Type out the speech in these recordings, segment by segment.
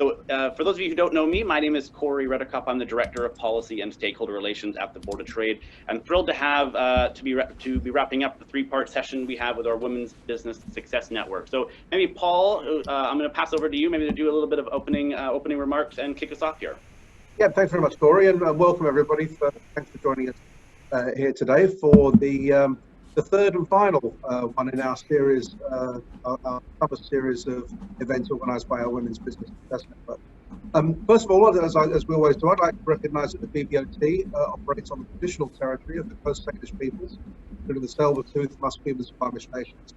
So for those of you who don't know me, my name is Corey Reddekopp. I'm the Director of Policy and Stakeholder Relations at the Board of Trade. I'm thrilled to have to be wrapping up the three-part session we have with our Women's Business Success Network. So maybe Paul, I'm going to pass over to you, maybe to do a little bit of opening remarks and kick us off here. Yeah, thanks very much, Corey, and welcome everybody. Thanks for joining us here today for the third and final one in our series, our summer series of events organised by our Women's Business Success Network. First of all, as we always do, I'd like to recognise that the BBOT operates on the traditional territory of the Coast Salish peoples, including the Tsleil-Waututh, Musqueam and Squamish nations.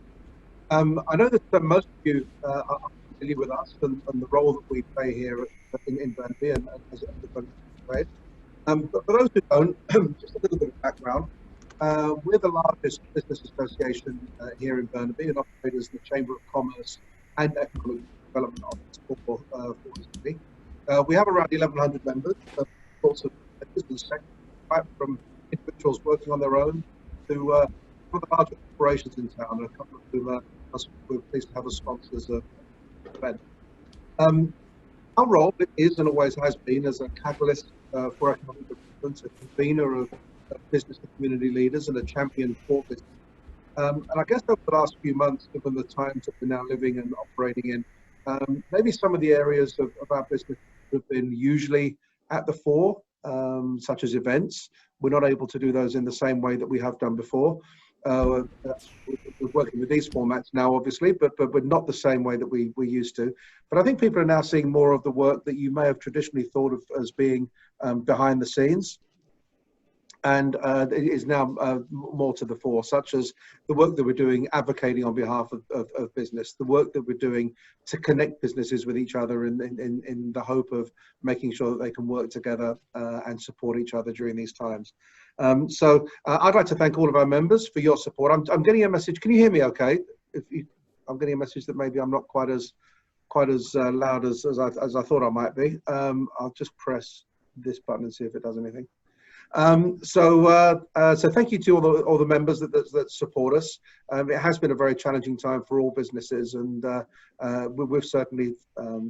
I know that most of you are familiar with us and the role that we play here in Burnaby and as a trade. But for those who don't, just a little bit of background. We're the largest business association here in Burnaby and operate as the Chamber of Commerce and Economic Development Office for the city. We have around 1,100 members, sorts of business sectors, right from individuals working on their own to some of the larger corporations in town, and a couple of whom we're pleased to have as sponsors of the event. Our role is and always has been as a catalyst for economic development, a convener of business and community leaders and a champion for business. And I guess over the last few months, given the times that we're now living and operating in, maybe some of the areas of our business have been usually at the fore, such as events. We're not able to do those in the same way that we have done before. We're working with these formats now, obviously, but we're not the same way that we used to. But I think people are now seeing more of the work that you may have traditionally thought of as being behind the scenes. And it is now more to the fore, such as the work that we're doing advocating on behalf of business, the work that we're doing to connect businesses with each other in the hope of making sure that they can work together and support each other during these times. So I'd like to thank all of our members for your support. I'm getting a message. Can you hear me okay? I'm getting a message that maybe I'm not quite as loud as I thought I might be. I'll just press this button and see if it does anything. So thank you to all the members that support us. It has been a very challenging time for all businesses, and we've certainly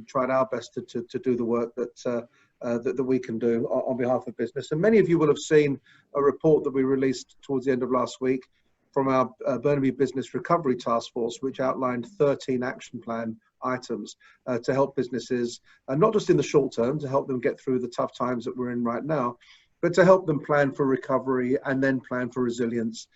tried our best to do the work that we can do on behalf of business. And many of you will have seen a report that we released towards the end of last week from our Burnaby Business Recovery Task Force, which outlined 13 action plan items to help businesses, not just in the short term, to help them get through the tough times that we're in right now, but to help them plan for recovery and then plan for resilience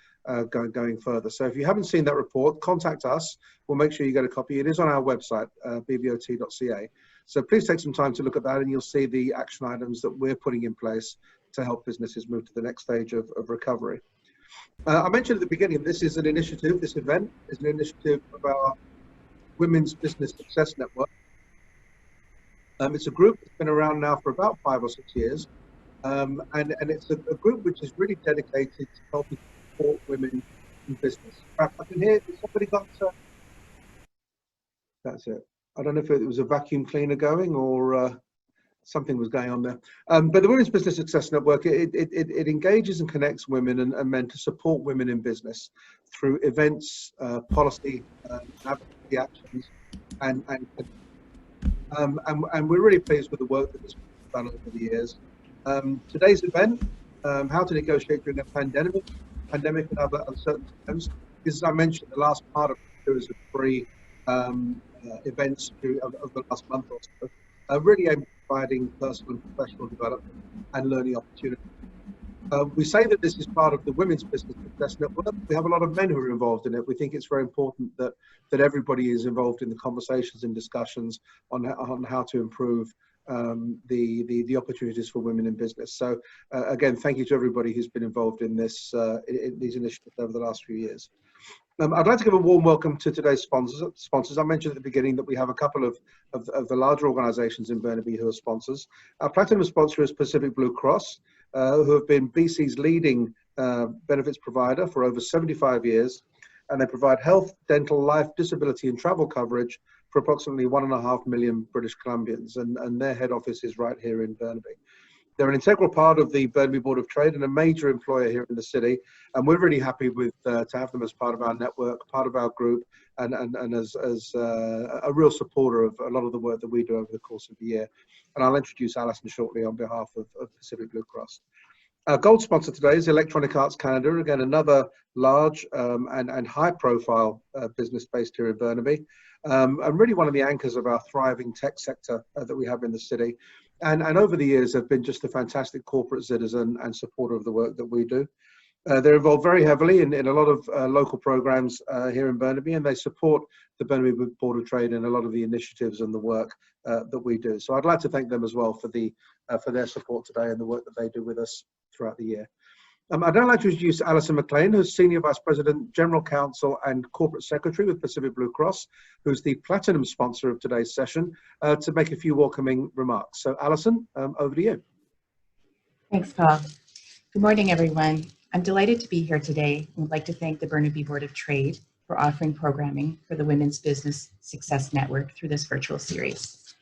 going further. So if you haven't seen that report, contact us. We'll make sure you get a copy. It is on our website, bbot.ca. So please take some time to look at that, and you'll see the action items that we're putting in place to help businesses move to the next stage of recovery. I mentioned at the beginning, this is an initiative, this event is an initiative of our Women's Business Success Network. It's a group that's been around now for about 5 or 6 years. And it's a group which is really dedicated to helping support women in business. I can hear, somebody got, that's it. I don't know if it was a vacuum cleaner going or something was going on there. But the Women's Business Success Network, it engages and connects women and men to support women in business through events, policy, advocacy actions, and we're really pleased with the work that has been done over the years. Today's event, how to negotiate during a pandemic and other uncertain times, is, as I mentioned, the last part of a series of 3 events of the last month or so, really aimed at providing personal and professional development and learning opportunities. We say that this is part of the Women's Business Success Network. We have a lot of men who are involved in it. We think it's very important that everybody is involved in the conversations and discussions on how to improve the opportunities for women in business. So again, thank you to everybody who's been involved in these initiatives over the last few years. I'd like to give a warm welcome to today's sponsors. I mentioned at the beginning that we have a couple of the larger organisations in Burnaby who are sponsors. Our platinum sponsor is Pacific Blue Cross, who have been BC's leading benefits provider for over 75 years, and they provide health, dental, life, disability and travel coverage for approximately 1.5 million British Columbians, and their head office is right here in Burnaby. They're an integral part of the Burnaby Board of Trade and a major employer here in the city. And we're really happy with to have them as part of our network, part of our group, and as a real supporter of a lot of the work that we do over the course of the year. And I'll introduce Alison shortly on behalf of Pacific Blue Cross. Our gold sponsor today is Electronic Arts Canada, again, another large and high-profile business based here in Burnaby, and really one of the anchors of our thriving tech sector that we have in the city. And over the years have been just a fantastic corporate citizen and supporter of the work that we do. They're involved very heavily in a lot of local programs here in Burnaby, and they support the Burnaby Board of Trade in a lot of the initiatives and the work that we do. So I'd like to thank them as well for their support today and the work that they do with us throughout the year. I'd now like to introduce Alison McLean, who's Senior Vice President, General Counsel and Corporate Secretary with Pacific Blue Cross, who's the platinum sponsor of today's session, to make a few welcoming remarks. So Alison, over to you. Thanks, Paul. Good morning, everyone. I'm delighted to be here today and would like to thank the Burnaby Board of Trade for offering programming for the Women's Business Success Network through this virtual series.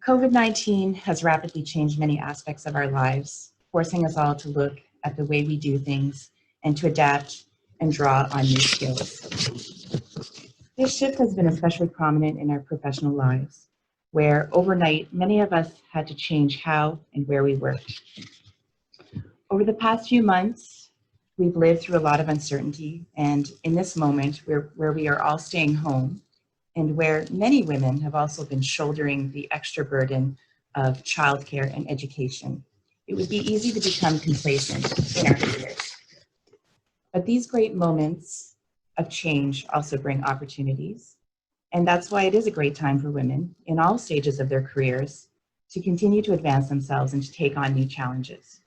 COVID-19 has rapidly changed many aspects of our lives, forcing us all to look at the way we do things and to adapt and draw on new skills. This shift has been especially prominent in our professional lives, where overnight many of us had to change how and where we worked. Over the past few months, we've lived through a lot of uncertainty, and in this moment where we are all staying home and where many women have also been shouldering the extra burden of childcare and education, it would be easy to become complacent in our careers. But these great moments of change also bring opportunities, and that's why it is a great time for women in all stages of their careers to continue to advance themselves and to take on new challenges.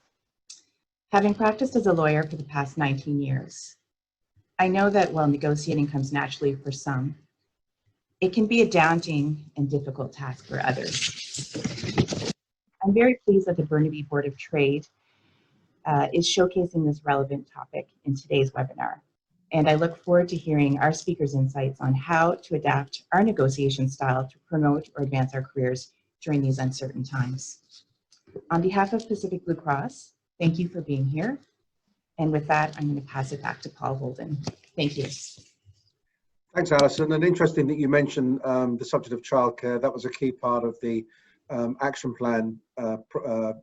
Having practiced as a lawyer for the past 19 years, I know that while negotiating comes naturally for some, it can be a daunting and difficult task for others. I'm very pleased that the Burnaby Board of Trade is showcasing this relevant topic in today's webinar. And I look forward to hearing our speakers' insights on how to adapt our negotiation style to promote or advance our careers during these uncertain times. On behalf of Pacific Blue Cross, thank you for being here. And with that, I'm going to pass it back to Paul Holden. Thank you. Thanks, Alison. And interesting that you mentioned the subject of childcare. That was a key part of the action plan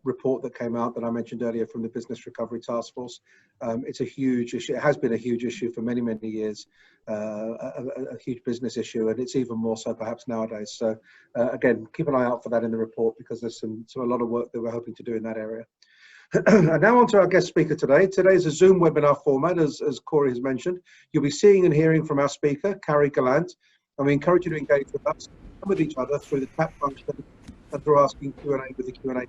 report that came out that I mentioned earlier from the Business Recovery Task Force. It's a huge issue. It has been a huge issue for many, many years, a huge business issue, and it's even more so perhaps nowadays. So again, keep an eye out for that in the report, because there's a lot of work that we're hoping to do in that area. And now on to our guest speaker today. Today is a Zoom webinar format, as Corey has mentioned. You'll be seeing and hearing from our speaker, Carrie Gallant, and we encourage you to engage with us and with each other through the chat function and through asking Q&A with the Q&A.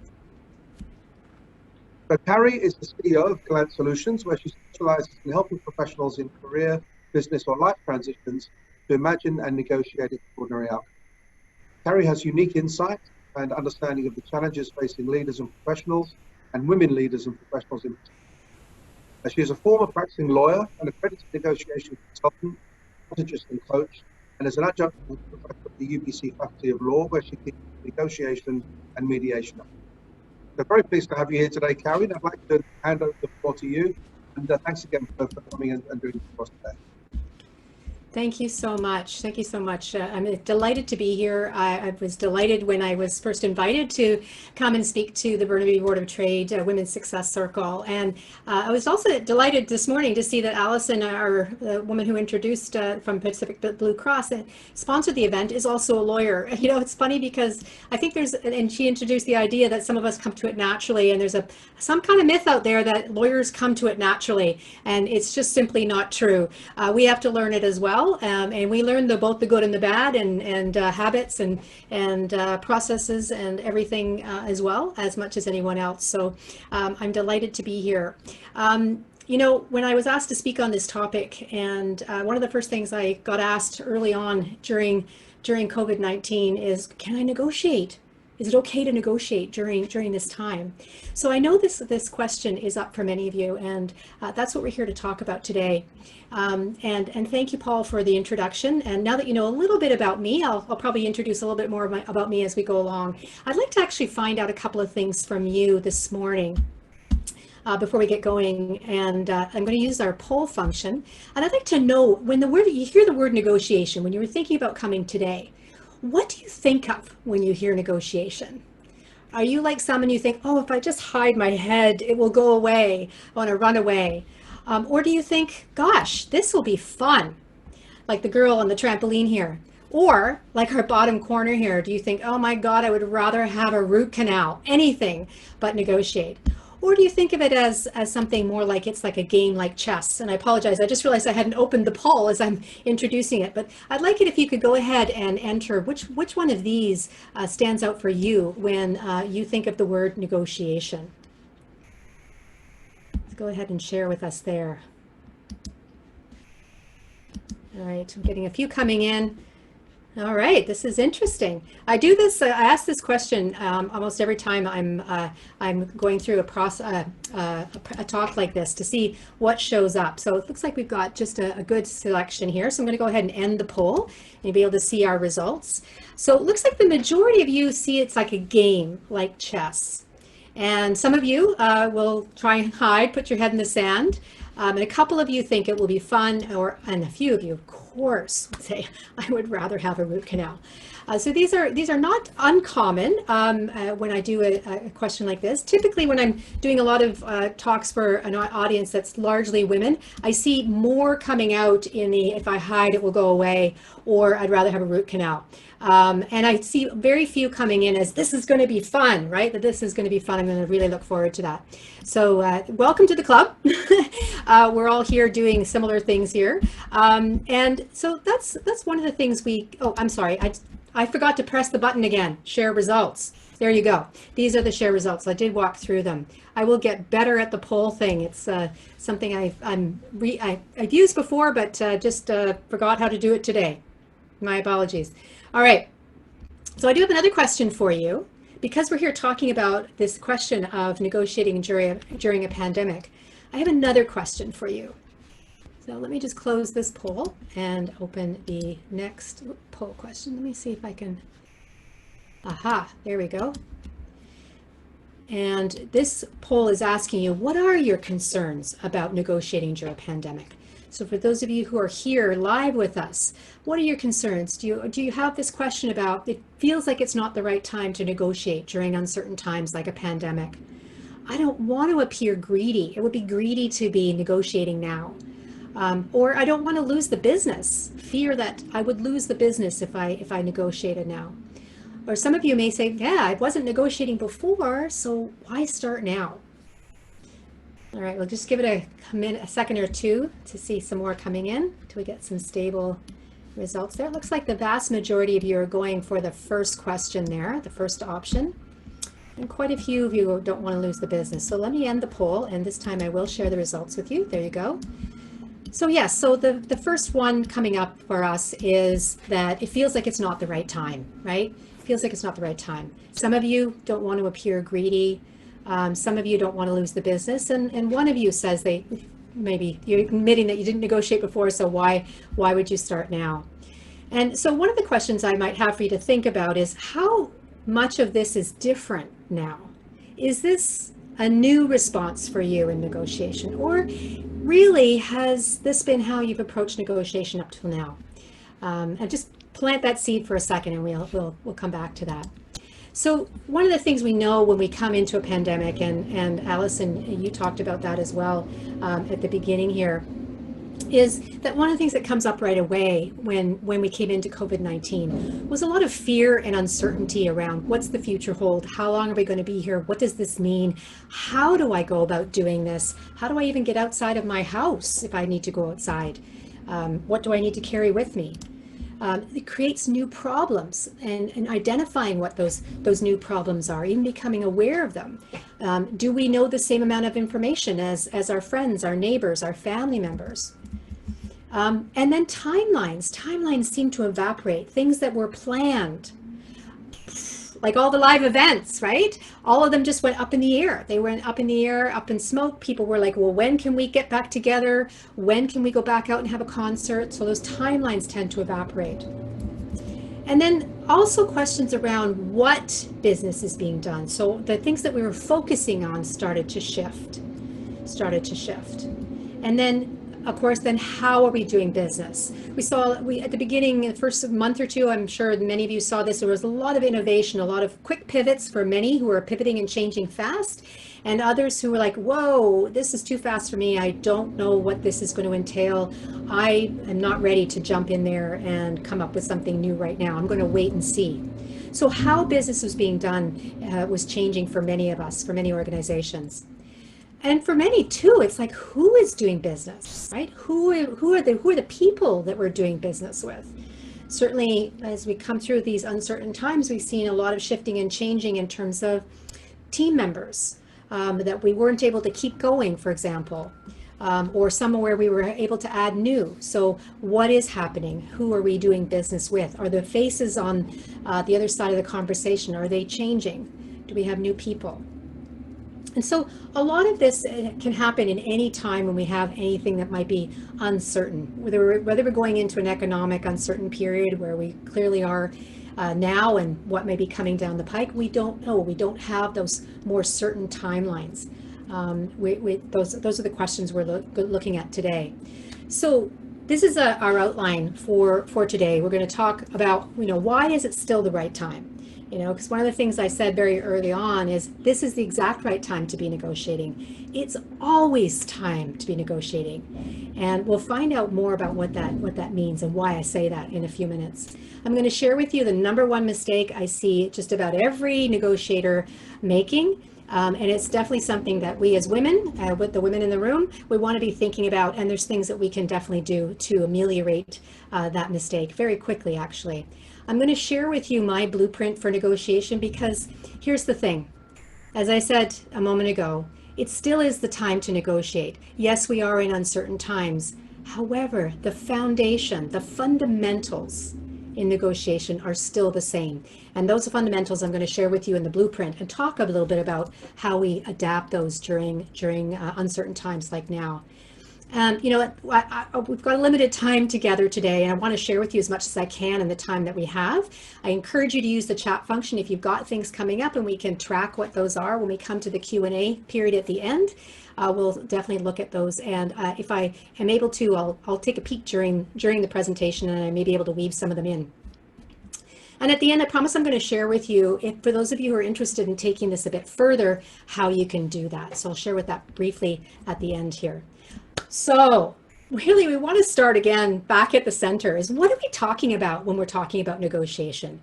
So Carrie is the CEO of Gallant Solutions, where she specializes in helping professionals in career, business, or life transitions to imagine and negotiate extraordinary outcomes. Carrie has unique insight and understanding of the challenges facing leaders and professionals, and women leaders and professionals in particular. She is a former practicing lawyer, an accredited negotiation consultant, strategist and coach, and is an adjunct professor at the UBC Faculty of Law, where she teaches negotiation and mediation. So very pleased to have you here today, Carrie, and I'd like to hand over the floor to you. And thanks again for coming and doing this for us today. Thank you so much. Thank you so much. I'm delighted to be here. I was delighted when I was first invited to come and speak to the Burnaby Board of Trade Women's Success Circle. And I was also delighted this morning to see that Alison, the woman who introduced from Pacific Blue Cross and sponsored the event, is also a lawyer. You know, it's funny because I think and she introduced the idea that some of us come to it naturally, and there's some kind of myth out there that lawyers come to it naturally, and it's just simply not true. We have to learn it as well. And we learn both the good and the bad, and habits and processes and everything as well, as much as anyone else. So I'm delighted to be here. You know, when I was asked to speak on this topic, and one of the first things I got asked early on during COVID-19 is, can I negotiate? Is it okay to negotiate during this time? So I know this question is up for many of you, and that's what we're here to talk about today. And thank you, Paul, for the introduction. And now that you know a little bit about me, I'll probably introduce a little bit more about me as we go along. I'd like to actually find out a couple of things from you this morning. Before we get going, and I'm going to use our poll function. And I'd like to know, when you hear the word negotiation, when you were thinking about coming today, what do you think of when you hear negotiation? Are you like someone you think, oh, if I just hide my head, it will go away, I want to run away? Or do you think, gosh, this will be fun, like the girl on the trampoline here? Or like our bottom corner here, do you think, oh my God, I would rather have a root canal, anything but negotiate? Or do you think of it as something more like it's like a game like chess? And I apologize, I just realized I hadn't opened the poll as I'm introducing it, but I'd like it if you could go ahead and enter which one of these stands out for you when you think of the word negotiation. Let's go ahead and share with us there. All right, I'm getting a few coming in. All right, this is interesting. I do this. I ask this question almost every time I'm going through a talk like this to see what shows up. So it looks like we've got just a good selection here. So I'm going to go ahead and end the poll, and you'll be able to see our results. So it looks like the majority of you see it's like a game, like chess, and some of you will try and hide, put your head in the sand. And a couple of you think it will be fun, and a few of you, of course, would say, I would rather have a root canal. So these are not uncommon when I do a question like this. Typically, when I'm doing a lot of talks for an audience that's largely women, I see more coming out in the if I hide, it will go away, or I'd rather have a root canal. And I see very few coming in as this is going to be fun, right? That this is going to be fun. I'm going to really look forward to that. So welcome to the club. We're all here doing similar things here. And so that's one of the things oh, I'm sorry. I forgot to press the button again, share results. There you go. These are the share results. I did walk through them. I will get better at the poll thing. It's something I've used before, but just forgot how to do it today. My apologies. All right. So I do have another question for you. Because we're here talking about this question of negotiating during a pandemic, I have another question for you. So let me just close this poll and open the next poll question. Let me see if I can, aha, there we go. And this poll is asking you, what are your concerns about negotiating during a pandemic? So for those of you who are here live with us, what are your concerns? Do you have this question about, it feels like it's not the right time to negotiate during uncertain times like a pandemic. I don't want to appear greedy. It would be greedy to be negotiating now. Or I don't want to lose the business, fear that I would lose the business if I negotiated now. Or some of you may say, yeah, I wasn't negotiating before, so why start now? All right, we'll just give it a second or two to see some more coming in till we get some stable results there. It looks like the vast majority of you are going for the first question there, the first option. And quite a few of you don't want to lose the business. So let me end the poll, and this time I will share the results with you. There you go. So yes, so the first one coming up for us is that it feels like it's not the right time, right? It feels like it's not the right time. Some of you don't want to appear greedy. Some of you don't want to lose the business, and one of you says maybe you're admitting that you didn't negotiate before, so why would you start now? And so one of the questions I might have for you to think about is how much of this is different now? Is this a new response for you in negotiation, or really has this been how you've approached negotiation up till now? And just plant that seed for a second, and we'll come back to that. So one of the things we know when we come into a pandemic, and Allison, you talked about that as well at the beginning here, is that one of the things that comes up right away when we came into COVID-19 was a lot of fear and uncertainty around what's the future hold, how long are we going to be here, what does this mean, how do I go about doing this, how do I even get outside of my house if I need to go outside, what do I need to carry with me? It creates new problems, and identifying what those new problems are, even becoming aware of them. Do we know the same amount of information as our friends, our neighbors, our family members? And then timelines seem to evaporate. Things that were planned like all the live events, right? All of them just went up in the air. They went up in the air, up in smoke. People were like, well, when can we get back together? When can we go back out and have a concert? So those timelines tend to evaporate. And then also questions around what business is being done. So the things that we were focusing on started to shift. And then, of course, then how are we doing business? We at the beginning, the first month or two, I'm sure many of you saw this, there was a lot of innovation, a lot of quick pivots for many who are pivoting and changing fast, and others who were like, whoa, this is too fast for me. I don't know what this is going to entail. I am not ready to jump in there and come up with something new right now. I'm going to wait and see. So how business was being done was changing for many of us, for many organizations. And for many too, it's like, who is doing business, right? Who are the people that we're doing business with? Certainly, as we come through these uncertain times, we've seen a lot of shifting and changing in terms of team members that we weren't able to keep going, for example, or somewhere we were able to add new. So what is happening? Who are we doing business with? Are the faces on the other side of the conversation, are they changing? Do we have new people? And so a lot of this can happen in any time when we have anything that might be uncertain, whether we're going into an economic uncertain period where we clearly are now and what may be coming down the pike. We don't know. We don't have those more certain timelines. Those are the questions we're looking at today. So this is our outline for today. We're going to talk about, why is it still the right time? Because one of the things I said very early on is this is the exact right time to be negotiating. It's always time to be negotiating. And we'll find out more about what that means and why I say that in a few minutes. I'm going to share with you the number one mistake I see just about every negotiator making. And it's definitely something that we as women, with the women in the room, we want to be thinking about. And there's things that we can definitely do to ameliorate that mistake very quickly, actually. I'm going to share with you my blueprint for negotiation because here's the thing. As I said a moment ago, it still is the time to negotiate. Yes, we are in uncertain times. However, the foundation, the fundamentals in negotiation are still the same. And those fundamentals I'm going to share with you in the blueprint and talk a little bit about how we adapt those during uncertain times like now. We've got a limited time together today, and I want to share with you as much as I can in the time that we have. I encourage you to use the chat function if you've got things coming up, and we can track what those are when we come to the Q&A period at the end. We'll definitely look at those, and if I am able to, I'll take a peek during the presentation, and I may be able to weave some of them in. And at the end, I promise I'm going to share with you, for those of you who are interested in taking this a bit further, how you can do that. So I'll share with that briefly at the end here. So really, we want to start again back at the center is what are we talking about when we're talking about negotiation?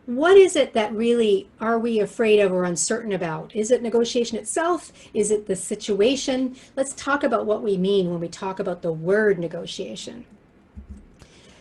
What is it that really are we afraid of or uncertain about? Is it negotiation itself? Is it the situation? Let's talk about what we mean when we talk about the word negotiation.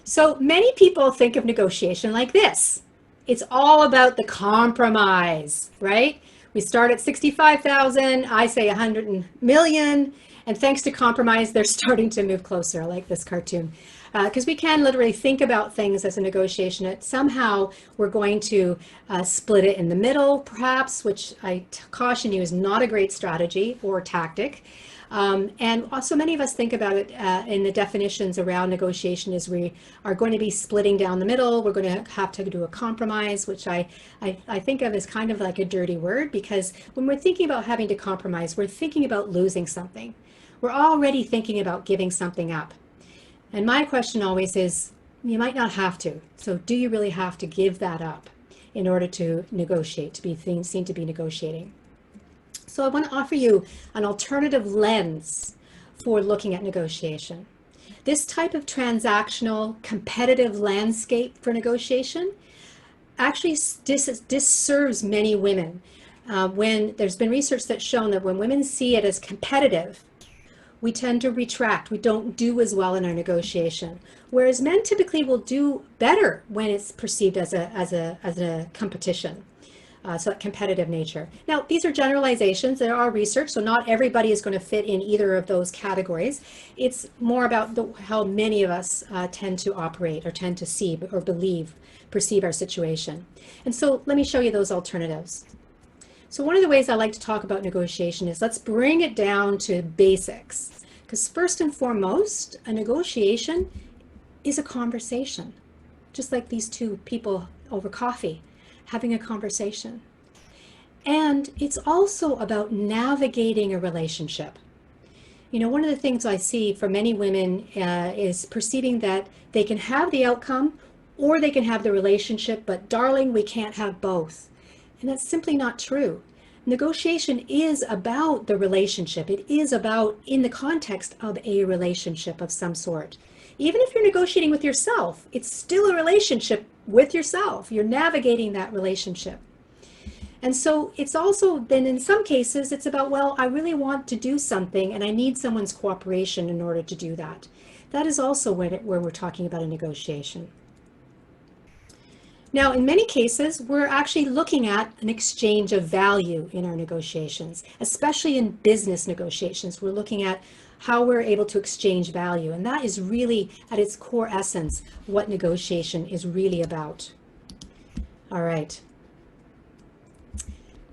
So many people think of negotiation like this. It's all about the compromise, right? We start at 65,000, I say 100 million. And thanks to compromise, they're starting to move closer. I like this cartoon. Because we can literally think about things as a negotiation. That somehow we're going to split it in the middle, perhaps, which I caution you is not a great strategy or tactic. And also many of us think about it in the definitions around negotiation as we are going to be splitting down the middle. We're going to have to do a compromise, which I think of as kind of like a dirty word, because when we're thinking about having to compromise, we're thinking about losing something. We're already thinking about giving something up. And my question always is, you might not have to. So do you really have to give that up in order to negotiate, to be seen to be negotiating? So I want to offer you an alternative lens for looking at negotiation. This type of transactional, competitive landscape for negotiation actually disserves many women. When there's been research that's shown that when women see it as competitive, we tend to retract. We don't do as well in our negotiation. Whereas men typically will do better when it's perceived as a competition. So that competitive nature. Now, these are generalizations. There are research, so not everybody is going to fit in either of those categories. It's more about how many of us tend to operate or tend to see or believe perceive our situation. And so let me show you those alternatives. So one of the ways I like to talk about negotiation is let's bring it down to basics. Because first and foremost, a negotiation is a conversation. Just like these two people over coffee, having a conversation. And it's also about navigating a relationship. You know, one of the things I see for many women is perceiving that they can have the outcome or they can have the relationship, but darling, we can't have both. And that's simply not true. Negotiation is about the relationship. It is about in the context of a relationship of some sort. Even if you're negotiating with yourself, it's still a relationship with yourself. You're navigating that relationship. And so it's also then in some cases, it's about, well, I really want to do something and I need someone's cooperation in order to do that. That is also where we're talking about a negotiation. Now, in many cases, we're actually looking at an exchange of value in our negotiations, especially in business negotiations. We're looking at how we're able to exchange value. And that is really, at its core essence, what negotiation is really about. All right.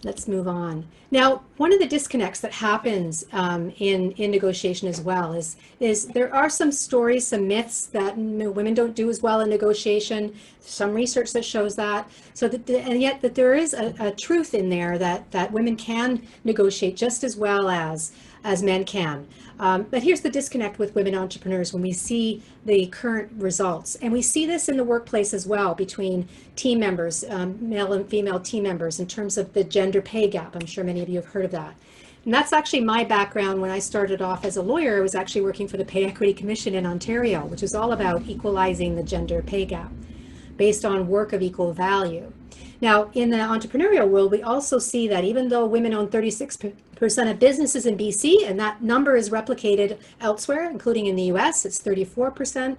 Let's move on. Now, one of the disconnects that happens in negotiation as well is there are some stories, some myths that women don't do as well in negotiation. Some research that shows that. So that, and yet that there is a truth in there that women can negotiate just as well as men can. But here's the disconnect with women entrepreneurs when we see the current results. And we see this in the workplace as well between team members, male and female team members, in terms of the gender pay gap. I'm sure many of you have heard of that. And that's actually my background. When I started off as a lawyer, I was actually working for the Pay Equity Commission in Ontario, which is all about equalizing the gender pay gap based on work of equal value. Now, in the entrepreneurial world, we also see that even though women own 36% of businesses in BC, and that number is replicated elsewhere, including in the US, it's 34%.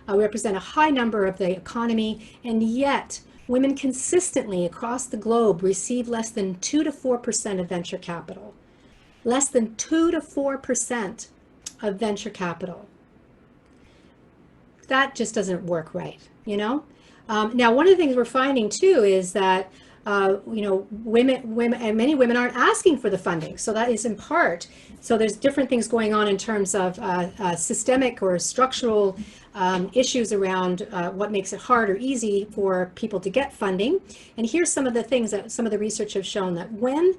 We represent a high number of the economy, and yet women consistently across the globe receive less than 2 to 4% of venture capital. Less than 2 to 4% of venture capital. That just doesn't work right, you know? Now, one of the things we're finding too is that you know, women and many women aren't asking for the funding. So that is in part. So there's different things going on in terms of systemic or structural issues around what makes it hard or easy for people to get funding. And here's some of the things that some of the research have shown, that when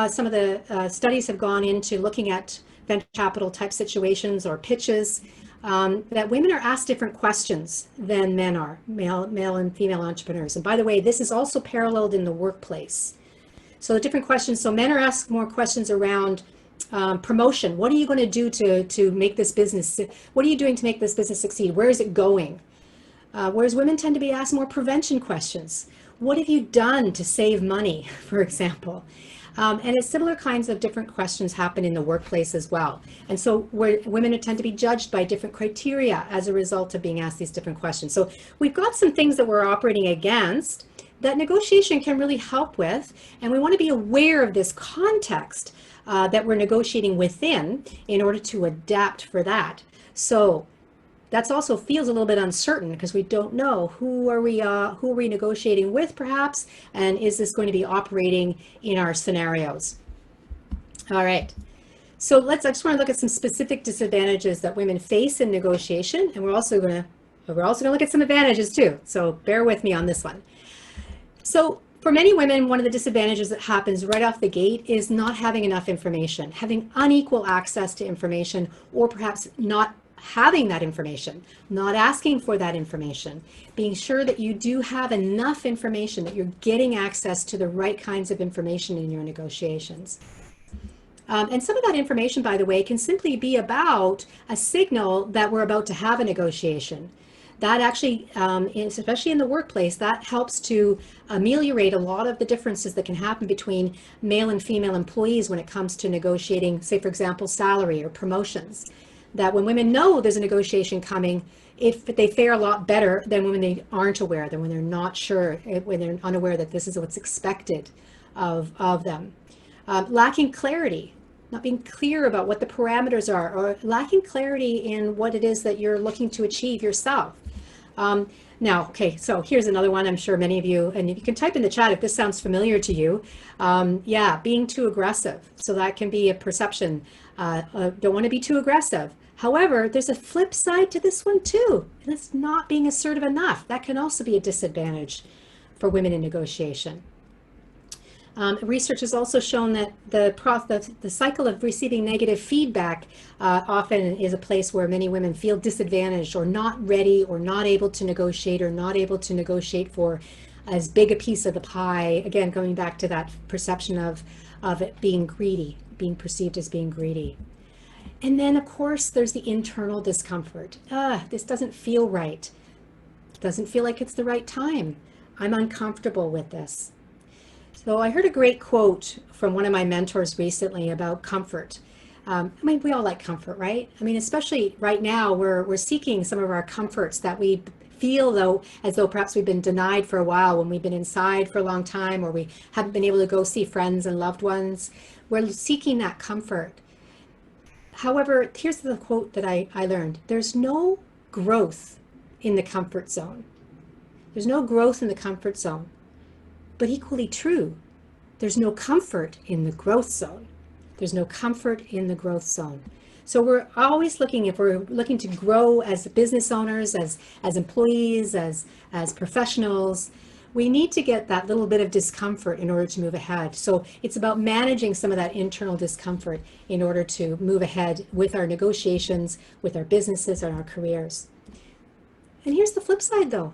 some of the studies have gone into looking at venture capital type situations or pitches, that women are asked different questions than men are, male and female entrepreneurs. And by the way, this is also paralleled in the workplace. So the different questions, so men are asked more questions around promotion. What are you going to do to make this business, what are you doing to make this business succeed? Where is it going? Whereas women tend to be asked more prevention questions. What have you done to save money, for example? And it's similar kinds of different questions happen in the workplace as well. And so where women tend to be judged by different criteria as a result of being asked these different questions. So we've got some things that we're operating against that negotiation can really help with. And we want to be aware of this context that we're negotiating within in order to adapt for that. So that also feels a little bit uncertain because we don't know who are we negotiating with perhaps, and is this going to be operating in our scenarios. All right, so I just want to look at some specific disadvantages that women face in negotiation, and we're also going to look at some advantages too. So bear with me on this one. So for many women, one of the disadvantages that happens right off the gate is not having enough information, having unequal access to information, or perhaps not having that information, not asking for that information, being sure that you do have enough information, that you're getting access to the right kinds of information in your negotiations. And some of that information, by the way, can simply be about a signal that we're about to have a negotiation. That actually, especially in the workplace, that helps to ameliorate a lot of the differences that can happen between male and female employees when it comes to negotiating, say, for example, salary or promotions. That when women know there's a negotiation coming, if they fare a lot better than when they aren't aware, than when they're not sure, when they're unaware that this is what's expected of them. Lacking clarity, not being clear about what the parameters are, or lacking clarity in what it is that you're looking to achieve yourself. Now, okay, so here's another one. I'm sure many of you, and you can type in the chat if this sounds familiar to you. Yeah, being too aggressive. So that can be a perception. Don't want to be too aggressive. However, there's a flip side to this one too, and it's not being assertive enough. That can also be a disadvantage for women in negotiation. Research has also shown that the cycle of receiving negative feedback often is a place where many women feel disadvantaged or not ready or not able to negotiate or not able to negotiate for as big a piece of the pie. Again, going back to that perception of it being greedy, being perceived as being greedy. And then, of course, there's the internal discomfort. This doesn't feel right. It doesn't feel like it's the right time. I'm uncomfortable with this. So I heard a great quote from one of my mentors recently about comfort. I mean, we all like comfort, right? I mean, especially right now, we're seeking some of our comforts that we feel as though perhaps we've been denied for a while when we've been inside for a long time, or we haven't been able to go see friends and loved ones. We're seeking that comfort. However, here's the quote that I learned. There's no growth in the comfort zone. There's no growth in the comfort zone. But equally true, there's no comfort in the growth zone. There's no comfort in the growth zone. So we're always looking, if we're looking to grow as business owners, as employees, as professionals, we need to get that little bit of discomfort in order to move ahead. So it's about managing some of that internal discomfort in order to move ahead with our negotiations, with our businesses and our careers. And here's the flip side though.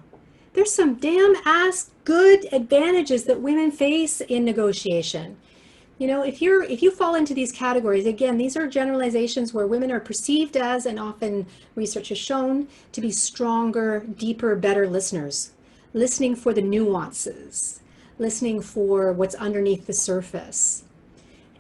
There's some damn ass good advantages that women face in negotiation. You know, if you fall into these categories, again, these are generalizations where women are perceived as, and often research has shown, to be stronger, deeper, better listeners. Listening for the nuances, listening for what's underneath the surface.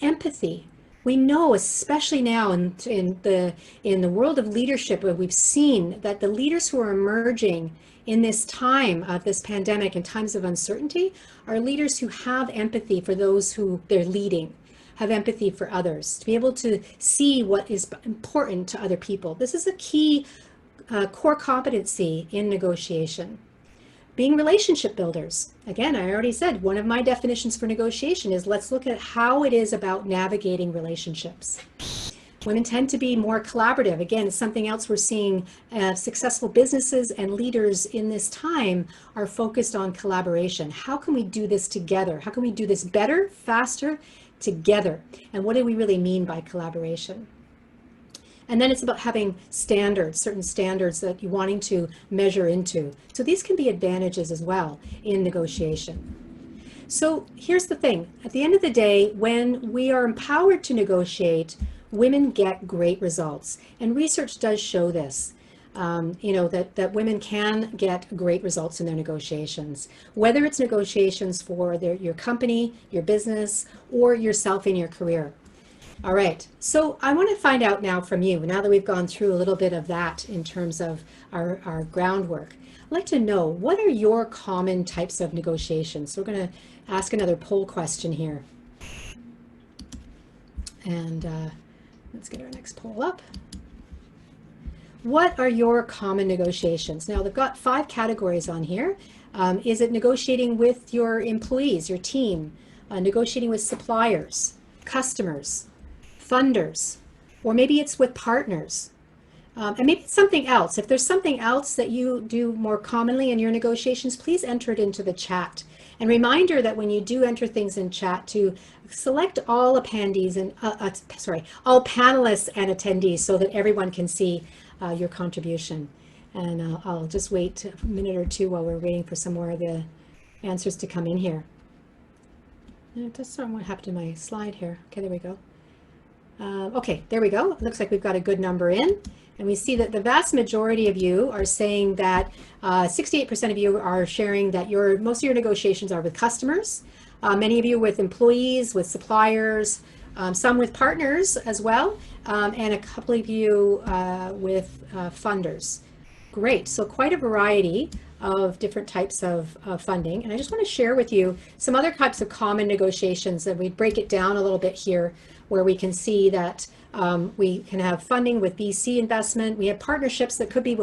Empathy. We know, especially now in the world of leadership, where we've seen that the leaders who are emerging in this time of this pandemic and times of uncertainty are leaders who have empathy for those who they're leading, have empathy for others, to be able to see what is important to other people. This is a key core competency in negotiation. Being relationship builders. Again, I already said one of my definitions for negotiation is let's look at how it is about navigating relationships. Women tend to be more collaborative. Again, it's something else we're seeing. Successful businesses and leaders in this time are focused on collaboration. How can we do this together? How can we do this better, faster, together? And what do we really mean by collaboration? And then it's about having standards, certain standards that you're wanting to measure into. So these can be advantages as well in negotiation. So here's the thing. At the end of the day, when we are empowered to negotiate, women get great results. And research does show this, that women can get great results in their negotiations, whether it's negotiations for your company, your business, or yourself in your career. All right, so I want to find out now from you, now that we've gone through a little bit of that in terms of our groundwork, I'd like to know, what are your common types of negotiations? So we're going to ask another poll question here. And let's get our next poll up. What are your common negotiations? Now, they've got 5 categories on here. Is it negotiating with your employees, your team, negotiating with suppliers, customers, funders, or maybe it's with partners? And maybe it's something else. If there's something else that you do more commonly in your negotiations, please enter it into the chat. And reminder that when you do enter things in chat, to select all attendees and all panelists and attendees so that everyone can see your contribution. And I'll just wait a minute or two while we're waiting for some more of the answers to come in here. And it does what happened to my slide here. Okay, there we go. Okay, there we go. It looks like we've got a good number in. And we see that the vast majority of you are saying that 68% of you are sharing that most of your negotiations are with customers, many of you with employees, with suppliers, some with partners as well, and a couple of you with funders. Great, so quite a variety of different types of funding. And I just want to share with you some other types of common negotiations, and we break it down a little bit here where we can see that We can have funding with VC investment. We have partnerships that could be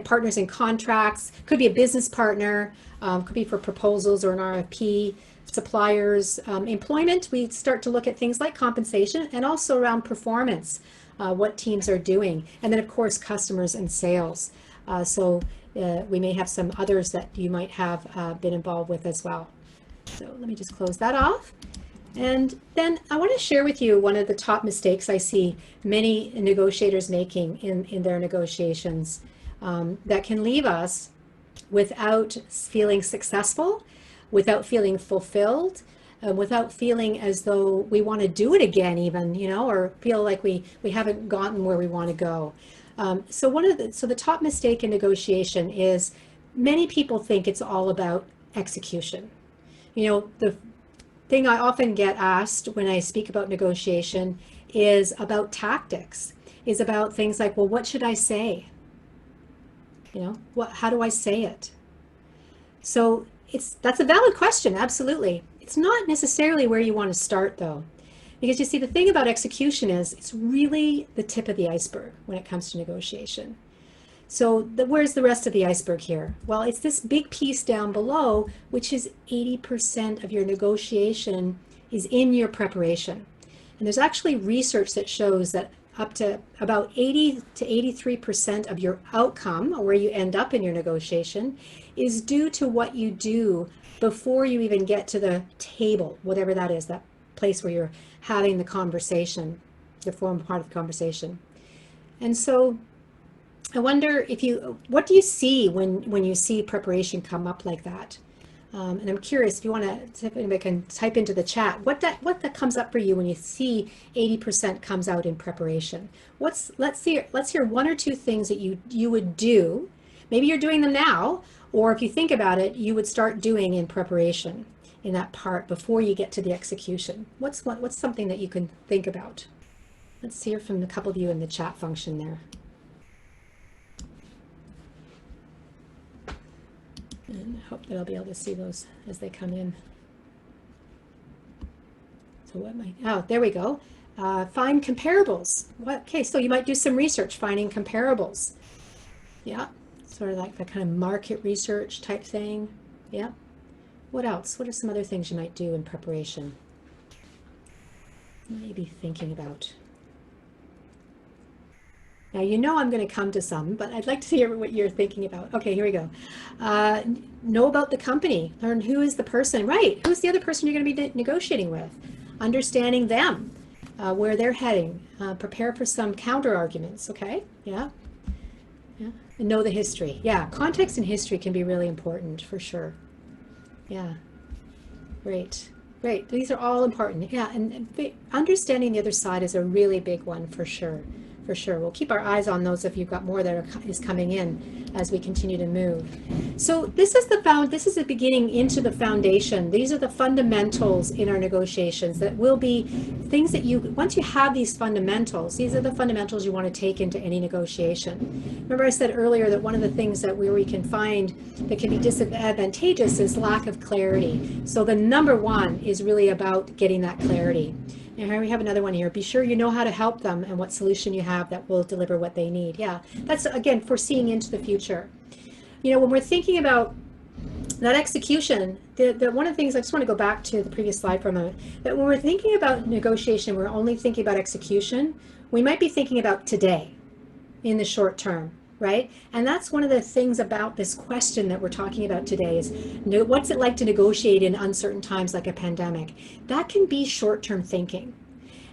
partners in contracts, could be a business partner, could be for proposals or an RFP, suppliers, employment. We start to look at things like compensation and also around performance, what teams are doing. And then of course, customers and sales. We may have some others that you might have been involved with as well. So let me just close that off. And then I want to share with you one of the top mistakes I see many negotiators making in their negotiations that can leave us without feeling successful, without feeling fulfilled, without feeling as though we want to do it again even, or feel like we haven't gotten where we want to go. So the top mistake in negotiation is many people think it's all about execution. The thing I often get asked when I speak about negotiation is about tactics, is about things like, well, what should I say? How do I say it? So that's a valid question, absolutely. It's not necessarily where you want to start though, because you see, the thing about execution is it's really the tip of the iceberg when it comes to negotiation. So where's the rest of the iceberg here? Well, it's this big piece down below, which is 80% of your negotiation is in your preparation. And there's actually research that shows that up to about 80 to 83% of your outcome, or where you end up in your negotiation, is due to what you do before you even get to the table, whatever that is, that place where you're having the conversation, the form part of the conversation. And so I wonder what do you see when you see preparation come up like that? And I'm curious if you want to, if anybody can type into the chat, what that comes up for you when you see 80% comes out in preparation. Let's hear one or two things that you would do. Maybe you're doing them now, or if you think about it, you would start doing in preparation in that part before you get to the execution. What's something that you can think about? Let's hear from a couple of you in the chat function there. And I hope that I'll be able to see those as they come in. So there we go. Find comparables. Okay, so you might do some research finding comparables. Yeah, sort of like the kind of market research type thing. Yeah. What else? What are some other things you might do in preparation? Maybe thinking about. Now, I'm going to come to some, but I'd like to hear what you're thinking about. Okay, here we go. Know about the company. Learn who is the person. Right, who's the other person you're going to be negotiating with? Understanding them, where they're heading. Prepare for some counter arguments, okay? Yeah. And know the history. Yeah, context and history can be really important for sure. Yeah, great. These are all important. Yeah, and understanding the other side is a really big one for sure. For sure. We'll keep our eyes on those if you've got more that is coming in as we continue to move. So this is the beginning into the foundation. These are the fundamentals in our negotiations that will be things that once you have these fundamentals, these are the fundamentals you want to take into any negotiation. Remember I said earlier that one of the things where we can find that can be disadvantageous is lack of clarity. So the number one is really about getting that clarity. And here we have another one here. Be sure you know how to help them and what solution you have that will deliver what they need. Yeah, that's again foreseeing into the future. When we're thinking about that execution, one of the things, I just want to go back to the previous slide for a moment, that when we're thinking about negotiation, we're only thinking about execution. We might be thinking about today in the short term. Right? And that's one of the things about this question that we're talking about today is, what's it like to negotiate in uncertain times like a pandemic? That can be short-term thinking.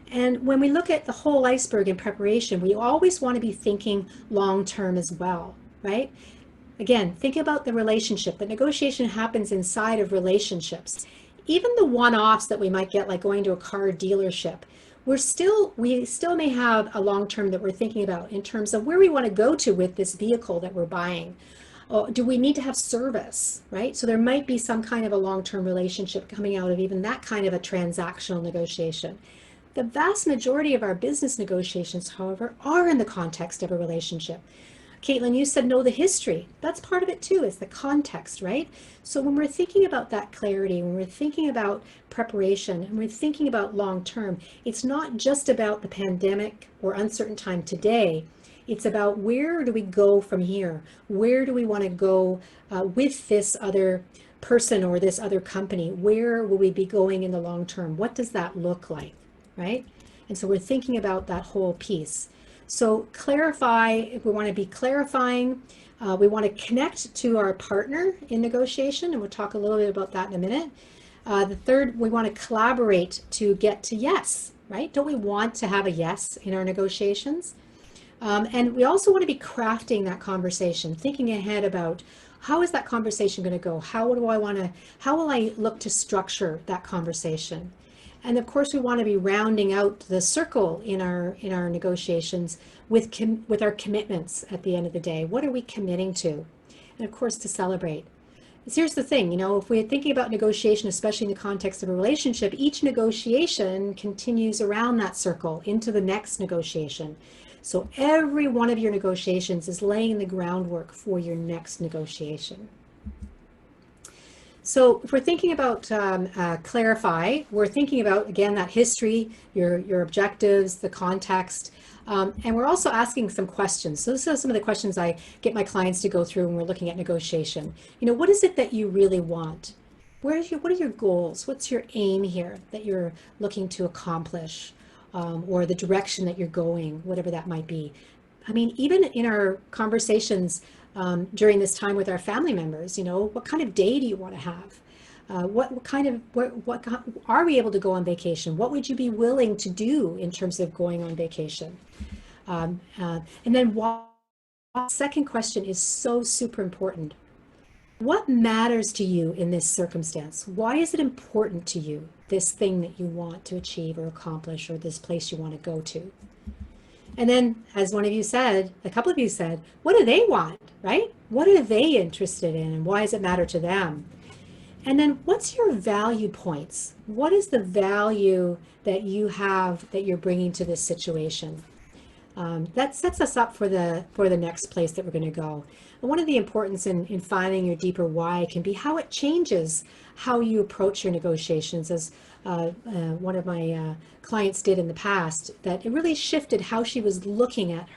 And when we look at the whole iceberg in preparation, we always want to be thinking long-term as well, right? Again, think about the relationship. The negotiation happens inside of relationships. Even the one-offs that we might get, like going to a car dealership, we still may have a long-term that we're thinking about in terms of where we want to go to with this vehicle that we're buying. Do we need to have service, right? So there might be some kind of a long-term relationship coming out of even that kind of a transactional negotiation. The vast majority of our business negotiations, however, are in the context of a relationship. Caitlin, you said know the history. That's part of it too, is the context, right? So when we're thinking about that clarity, when we're thinking about preparation, and we're thinking about long term, it's not just about the pandemic or uncertain time today. It's about where do we go from here? Where do we want to go with this other person or this other company? Where will we be going in the long term? What does that look like, right? And so we're thinking about that whole piece. So clarify, if we want to be clarifying, we want to connect to our partner in negotiation, and we'll talk a little bit about that in a minute. The third, we want to collaborate to get to yes, right? Don't we want to have a yes in our negotiations? And we also want to be crafting that conversation, thinking ahead about how is that conversation going to go? How will I look to structure that conversation? And of course, we want to be rounding out the circle in our negotiations with our commitments at the end of the day. What are we committing to? And of course, to celebrate. Here's the thing, if we're thinking about negotiation, especially in the context of a relationship, each negotiation continues around that circle into the next negotiation. So every one of your negotiations is laying the groundwork for your next negotiation. So if we're thinking about clarify, we're thinking about, again, that history, your objectives, the context, and we're also asking some questions. So this is some of the questions I get my clients to go through when we're looking at negotiation. What is it that you really want? What are your goals? What's your aim here that you're looking to accomplish? Or the direction that you're going, whatever that might be. I mean, even in our conversations during this time with our family members, what kind of day do you want to have? What are we able to go on vacation? What would you be willing to do in terms of going on vacation? And then second question is so super important. What matters to you in this circumstance? Why is it important to you, this thing that you want to achieve or accomplish, or this place you want to go to? And then, as one of you said, a couple of you said, what do they want, right? What are they interested in, and why does it matter to them? And then, what's your value points? What is the value that you have that you're bringing to this situation? That sets us up for the next place that we're going to go. And one of the importance in finding your deeper why can be how it changes how you approach your negotiations, as one of my clients did in the past, that it really shifted how she was looking at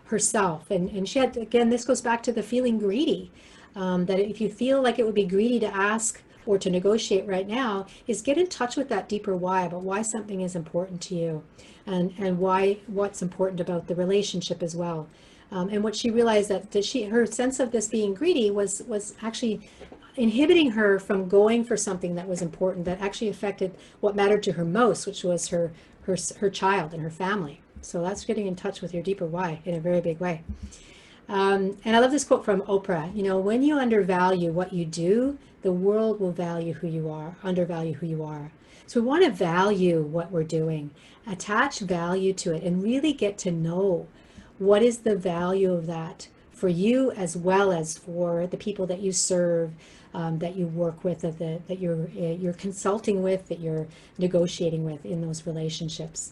herself. And she had, again, this goes back to the feeling greedy, that if you feel like it would be greedy to ask or to negotiate right now, is get in touch with that deeper why, about why something is important to you, and what's important about the relationship as well. And what she realized that her sense of this being greedy was actually inhibiting her from going for something that was important, that actually affected what mattered to her most, which was her child and her family. So that's getting in touch with your deeper why in a very big way. And I love this quote from Oprah. When you undervalue what you do, the world will value who you are, undervalue who you are. So we want to value what we're doing, attach value to it, and really get to know what is the value of that for you, as well as for the people that you serve, that you work with, that you're consulting with, that you're negotiating with in those relationships.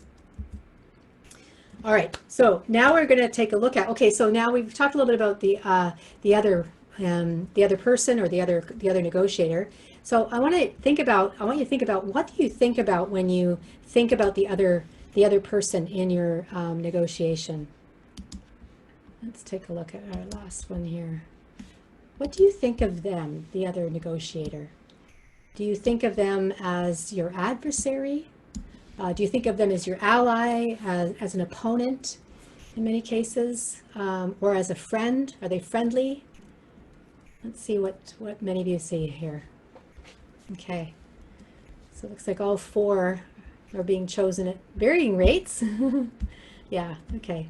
All right, so now we're going to take a look at, okay, so now we've talked a little bit about the other person or the other negotiator. So I want you to think about what do you think about when you think about the other person in your negotiation. Let's take a look at our last one here. What do you think of them, the other negotiator? Do you think of them as your adversary? Do you think of them as your ally, as an opponent in many cases, or as a friend? Are they friendly? Let's see what many of you see here. Okay, so it looks like all four are being chosen at varying rates. Yeah, okay.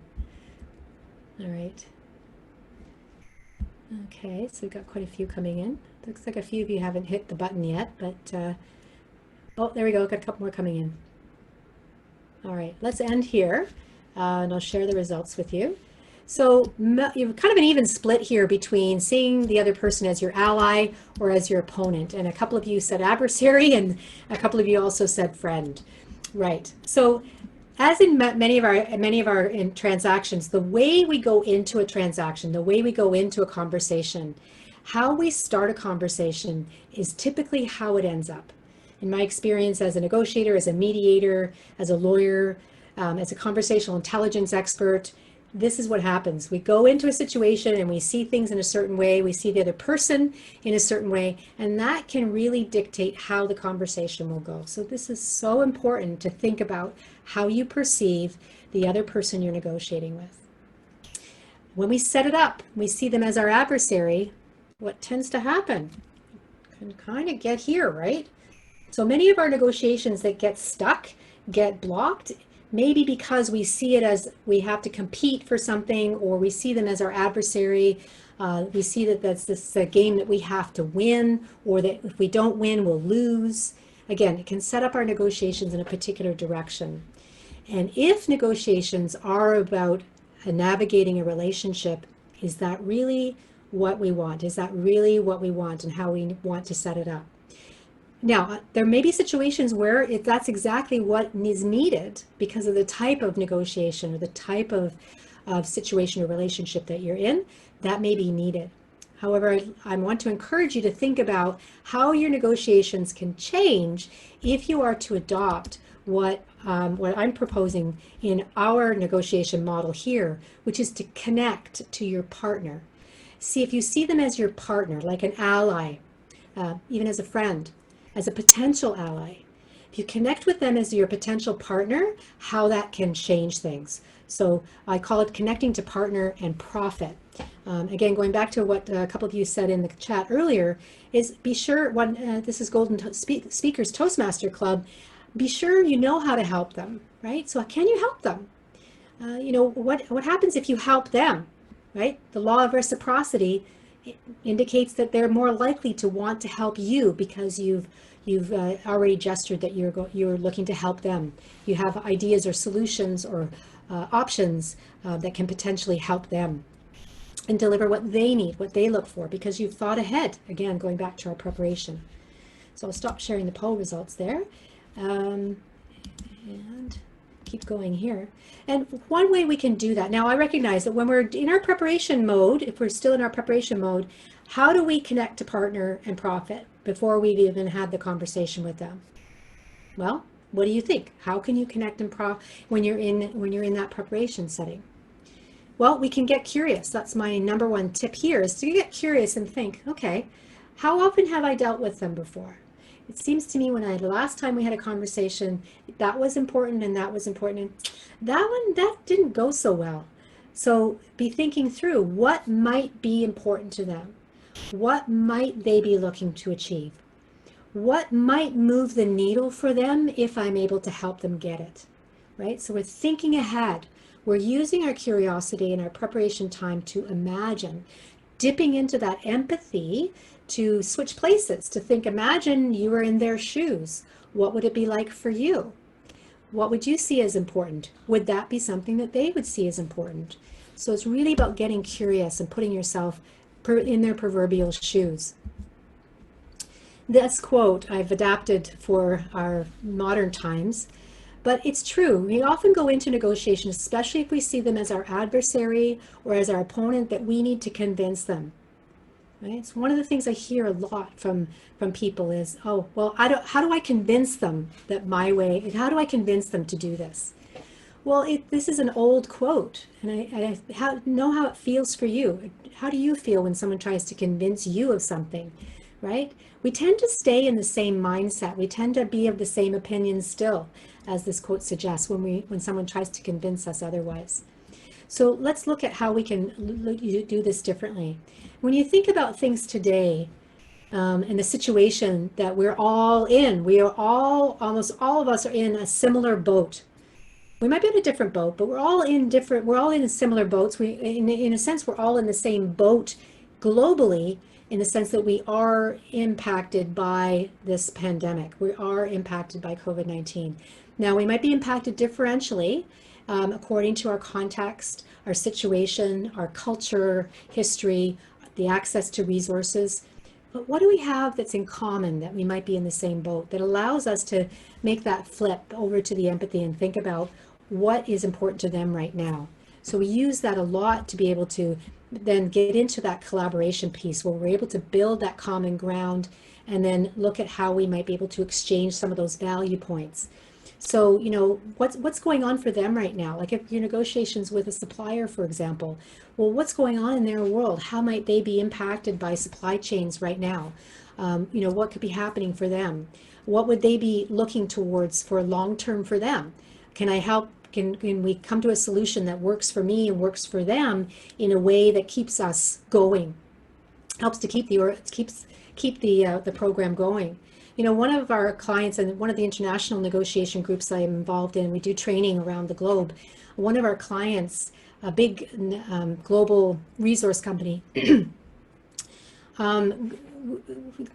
All right. Okay, so we've got quite a few coming in. Looks like a few of you haven't hit the button yet, but oh, there we go. Got a couple more coming in. All right, let's end here, and I'll share the results with you. So you have kind of an even split here between seeing the other person as your ally or as your opponent. And a couple of you said adversary, and a couple of you also said friend. Right. So as in many of our transactions, the way we go into a transaction, the way we go into a conversation, how we start a conversation is typically how it ends up. In my experience as a negotiator, as a mediator, as a lawyer, as a conversational intelligence expert, this is what happens. We go into a situation and we see things in a certain way, we see the other person in a certain way, and that can really dictate how the conversation will go. So this is so important to think about how you perceive the other person you're negotiating with. When we set it up, we see them as our adversary, what tends to happen? Can kind of get here, right? So many of our negotiations that get stuck, get blocked, maybe because we see it as we have to compete for something, or we see them as our adversary. We see that that's this game that we have to win, or that if we don't win, we'll lose. Again, it can set up our negotiations in a particular direction. And if negotiations are about navigating a relationship, is that really what we want? Is that really what we want and how we want to set it up? Now, there may be situations where that's exactly what is needed because of the type of negotiation or the type of situation or relationship that you're in, that may be needed. However, I want to encourage you to think about how your negotiations can change if you are to adopt what I'm proposing in our negotiation model here, which is to connect to your partner. See, if you see them as your partner, like an ally, even as a friend, as a potential ally, if you connect with them as your potential partner, how that can change things. So I call it connecting to partner and profit. Again, going back to what a couple of you said in the chat earlier, is be sure, this is Golden Speakers Toastmaster Club, be sure you know how to help them, right? So can you help them? You know, what happens if you help them, right? The law of reciprocity indicates that they're more likely to want to help you because you've already gestured that you're looking to help them. You have ideas or solutions or options that can potentially help them and deliver what they need, what they look for, because you've thought ahead. Again, going back to our preparation. So I'll stop sharing the poll results there. And keep going here. And one way we can do that, now I recognize that when we're in our preparation mode, if we're still in our preparation mode, how do we connect to partner and profit before we've even had the conversation with them? Well, what do you think? How can you connect and when you're in that preparation setting? Well, we can get curious. That's my number one tip here, is to get curious and think, okay, how often have I dealt with them before? It seems to me the last time we had a conversation, that was important and that was important. And that didn't go so well. So be thinking through what might be important to them. What might they be looking to achieve? What might move the needle for them if I'm able to help them get it, right? So we're thinking ahead. We're using our curiosity and our preparation time to imagine, dipping into that empathy to switch places, to think, imagine you were in their shoes. What would it be like for you? What would you see as important? Would that be something that they would see as important? So it's really about getting curious and putting yourself in their proverbial shoes. This quote I've adapted for our modern times, but it's true. We often go into negotiations, especially if we see them as our adversary or as our opponent, that we need to convince them. Right? It's one of the things I hear a lot from people is, oh, well, how do I convince them that my way, how do I convince them to do this? Well, this is an old quote, and I know how it feels for you. How do you feel when someone tries to convince you of something, right? We tend to stay in the same mindset. We tend to be of the same opinion still, as this quote suggests, when someone tries to convince us otherwise. So let's look at how we can do this differently. When you think about things today, and the situation that we're all in, almost all of us are in a similar boat. We might be in a different boat, but we're all in similar boats. In a sense, we're all in the same boat globally, in the sense that we are impacted by this pandemic. We are impacted by COVID-19. Now, we might be impacted differentially, according to our context, our situation, our culture, history, the access to resources. But what do we have that's in common that we might be in the same boat that allows us to make that flip over to the empathy and think about what is important to them right now. So we use that a lot to be able to then get into that collaboration piece where we're able to build that common ground and then look at how we might be able to exchange some of those value points. So, you know, what's going on for them right now? Like if your negotiations with a supplier, for example, well, what's going on in their world? How might they be impacted by supply chains right now? You know, what could be happening for them? What would they be looking towards for long-term for them? Can I help? Can we come to a solution that works for me and works for them in a way that keeps us going, helps to keep the program going? You know, one of our clients and one of the international negotiation groups I am involved in, we do training around the globe. One of our clients, a big global resource company,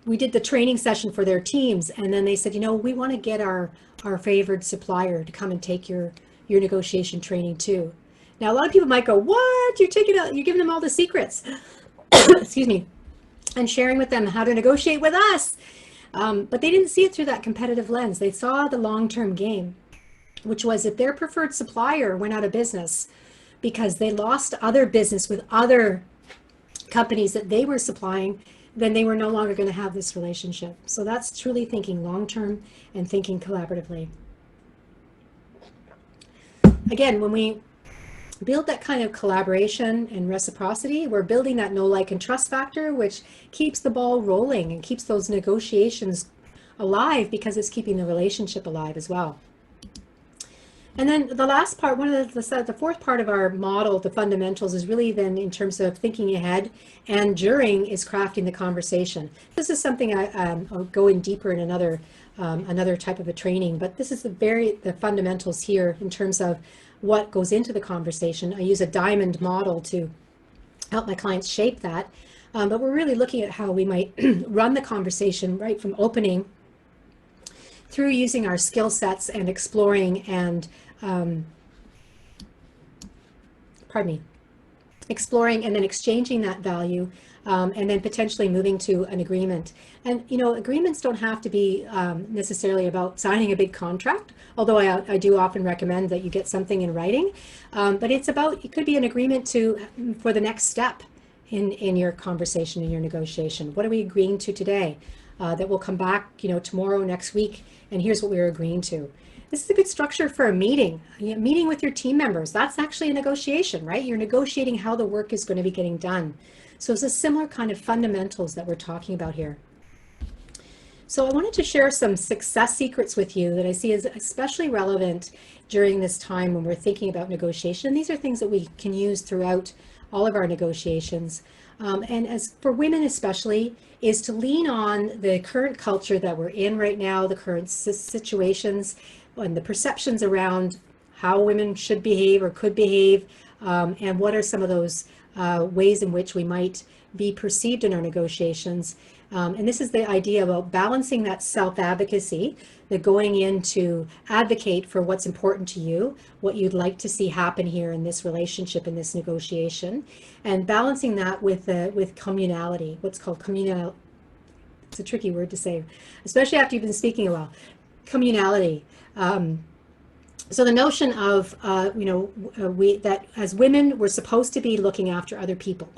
we did the training session for their teams, and then they said, you know, we want to get our favored supplier to come and take your negotiation training too. Now, a lot of people might go, what? You're giving them all the secrets, excuse me, and sharing with them how to negotiate with us. But they didn't see it through that competitive lens. They saw the long-term game, which was if their preferred supplier went out of business because they lost other business with other companies that they were supplying, then they were no longer going to have this relationship. So that's truly thinking long-term and thinking collaboratively. Again, when we build that kind of collaboration and reciprocity, we're building that know, like, and trust factor, which keeps the ball rolling and keeps those negotiations alive because it's keeping the relationship alive as well. And then the last part, the fourth part of our model, the fundamentals, is really then in terms of thinking ahead, and during is crafting the conversation. This is something I'll go in deeper in another type of a training, but this is the fundamentals here in terms of what goes into the conversation. I use a diamond model to help my clients shape that, but we're really looking at how we might run the conversation right from opening through using our skill sets and exploring and exploring and then exchanging that value, and then potentially moving to an agreement. And, you know, agreements don't have to be necessarily about signing a big contract, although I do often recommend that you get something in writing. But it could be an agreement for the next step in your conversation, in your negotiation. What are we agreeing to today that will come back, you know, tomorrow, next week, and here's what we're agreeing to. This is a good structure for a meeting. Meeting with your team members, that's actually a negotiation, right? You're negotiating how the work is going to be getting done. So it's a similar kind of fundamentals that we're talking about here. So I wanted to share some success secrets with you that I see as especially relevant during this time when we're thinking about negotiation. And these are things that we can use throughout all of our negotiations. And as for women especially, is to lean on the current culture that we're in right now, the current situations, and the perceptions around how women should behave or could behave, and what are some of those ways in which we might be perceived in our negotiations. And this is the idea about balancing that self-advocacy, the going in to advocate for what's important to you, what you'd like to see happen here in this relationship, in this negotiation, and balancing that with communality, what's called communality. It's a tricky word to say, especially after you've been speaking a while. Communality. So the notion of, that as women, we're supposed to be looking after other people.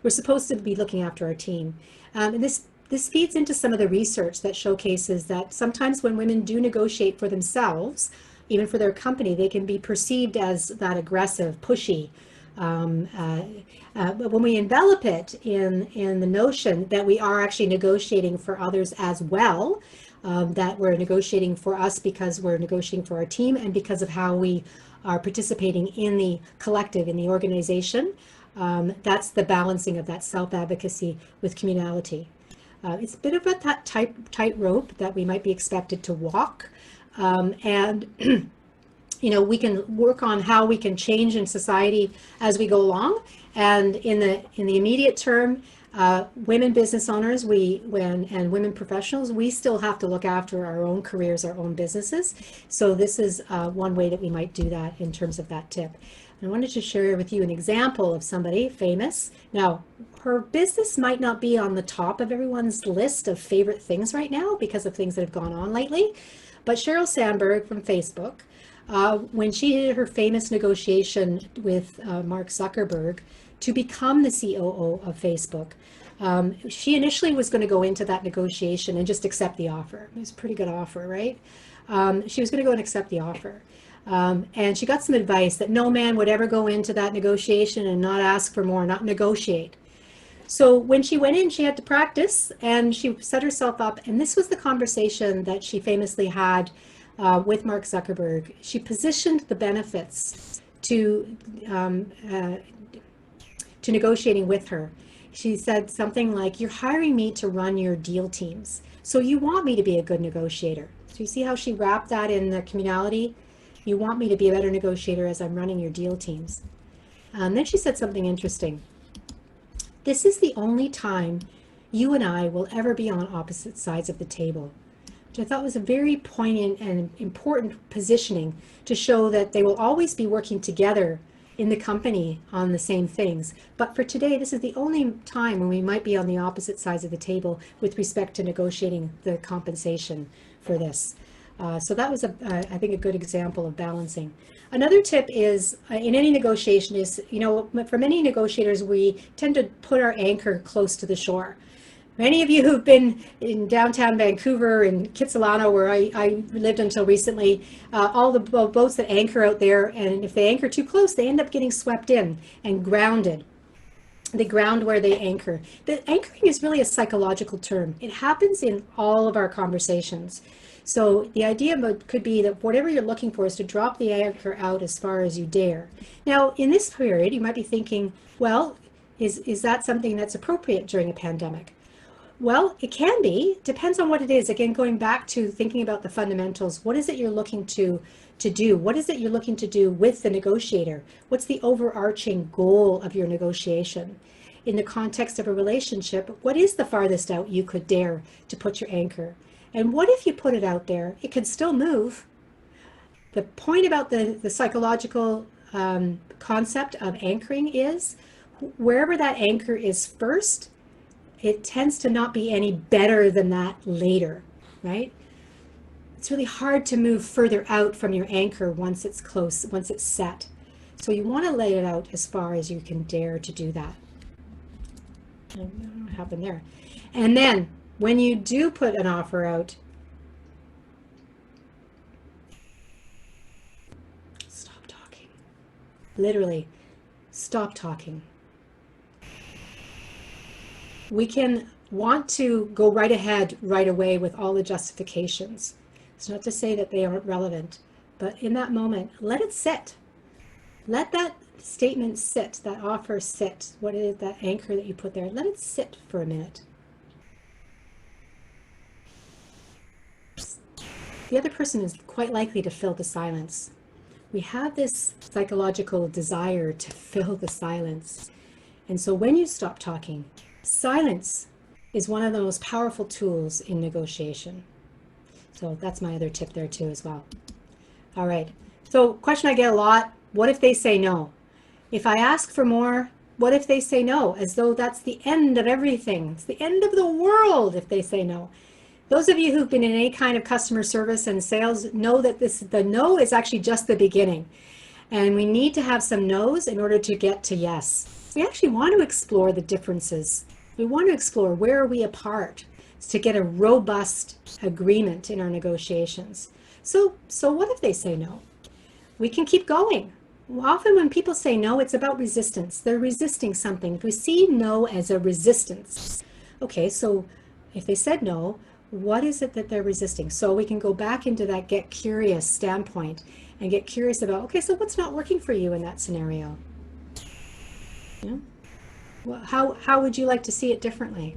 We're supposed to be looking after our team. And this feeds into some of the research that showcases that sometimes when women do negotiate for themselves, even for their company, they can be perceived as that aggressive, pushy. But when we envelop it in the notion that we are actually negotiating for others as well, that we're negotiating for us because we're negotiating for our team and because of how we are participating in the collective, in the organization, that's the balancing of that self-advocacy with communality. It's a bit of a tightrope that we might be expected to walk, and you know, we can work on how we can change in society as we go along. And in the immediate term, women business owners, and women professionals, we still have to look after our own careers, our own businesses. So this is one way that we might do that in terms of that tip. I wanted to share with you an example of somebody famous. Now, her business might not be on the top of everyone's list of favorite things right now because of things that have gone on lately, but Sheryl Sandberg from Facebook when she did her famous negotiation with Mark Zuckerberg to become the COO of Facebook. She initially was going to go into that negotiation and just accept the offer. It was a pretty good offer, right? She was going to go and accept the offer. And she got some advice that no man would ever go into that negotiation and not ask for more, not negotiate. So when she went in, she had to practice and she set herself up. And this was the conversation that she famously had with Mark Zuckerberg. She positioned the benefits to negotiating with her. She said something like, "You're hiring me to run your deal teams, so you want me to be a good negotiator." So you see how she wrapped that in the communality? You want me to be a better negotiator as I'm running your deal teams. Then she said something interesting. "This is the only time you and I will ever be on opposite sides of the table," which I thought was a very poignant and important positioning to show that they will always be working together in the company on the same things. But for today, this is the only time when we might be on the opposite sides of the table with respect to negotiating the compensation for this. So that was, I think, a good example of balancing. Another tip is, in any negotiation is, for many negotiators, we tend to put our anchor close to the shore. Many of you who've been in downtown Vancouver, in Kitsilano, where I lived until recently, all the boats that anchor out there, and if they anchor too close, they end up getting swept in and grounded. They ground where they anchor. The anchoring is really a psychological term. It happens in all of our conversations. So the idea could be that whatever you're looking for is to drop the anchor out as far as you dare. Now, in this period, you might be thinking, well, is that something that's appropriate during a pandemic? Well, it can be. Depends on what it is. Again, going back to thinking about the fundamentals. What is it you're looking to do? What is it you're looking to do with the negotiator? What's the overarching goal of your negotiation? In the context of a relationship, what is the farthest out you could dare to put your anchor? And what if you put it out there? It could still move. The point about the psychological concept of anchoring is wherever that anchor is first, it tends to not be any better than that later, right? It's really hard to move further out from your anchor once it's close, once it's set. So you want to lay it out as far as you can dare to do that. I don't know what happened there. And then when you do put an offer out, stop talking. Literally, stop talking. We can want to go right ahead right away with all the justifications. It's not to say that they aren't relevant, but in that moment, let it sit. Let that statement sit, that offer sit. What is that anchor that you put there? Let it sit for a minute. The other person is quite likely to fill the silence. We have this psychological desire to fill the silence. And so when you stop talking, silence is one of the most powerful tools in negotiation. So that's my other tip there too as well. All right, so question I get a lot, what if they say no? If I ask for more, what if they say no? As though that's the end of everything. It's the end of the world if they say no. Those of you who've been in any kind of customer service and sales know that the no is actually just the beginning. And we need to have some no's in order to get to yes. We actually want to explore the differences. We want to explore where are we apart to get a robust agreement in our negotiations. So what if they say no? We can keep going. Often when people say no, it's about resistance. They're resisting something. If we see no as a resistance, okay, so if they said no, what is it that they're resisting? So we can go back into that get curious standpoint and get curious about, okay, so what's not working for you in that scenario? You know? Well, how would you like to see it differently?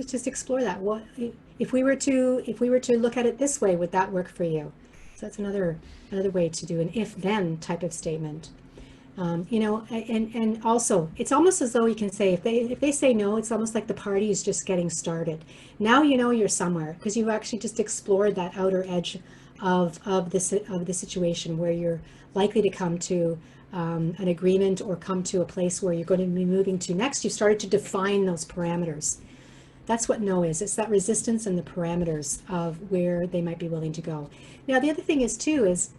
Just explore that. What if we were to look at it this way? Would that work for you? So that's another way to do an if-then type of statement. And also, it's almost as though you can say, if they say no, it's almost like the party is just getting started. Now you know you're somewhere because you've actually just explored that outer edge of the situation where you're likely to come to an agreement or come to a place where you're going to be moving to next. You started to define those parameters. That's what no is. It's that resistance and the parameters of where they might be willing to go. Now, the other thing is too is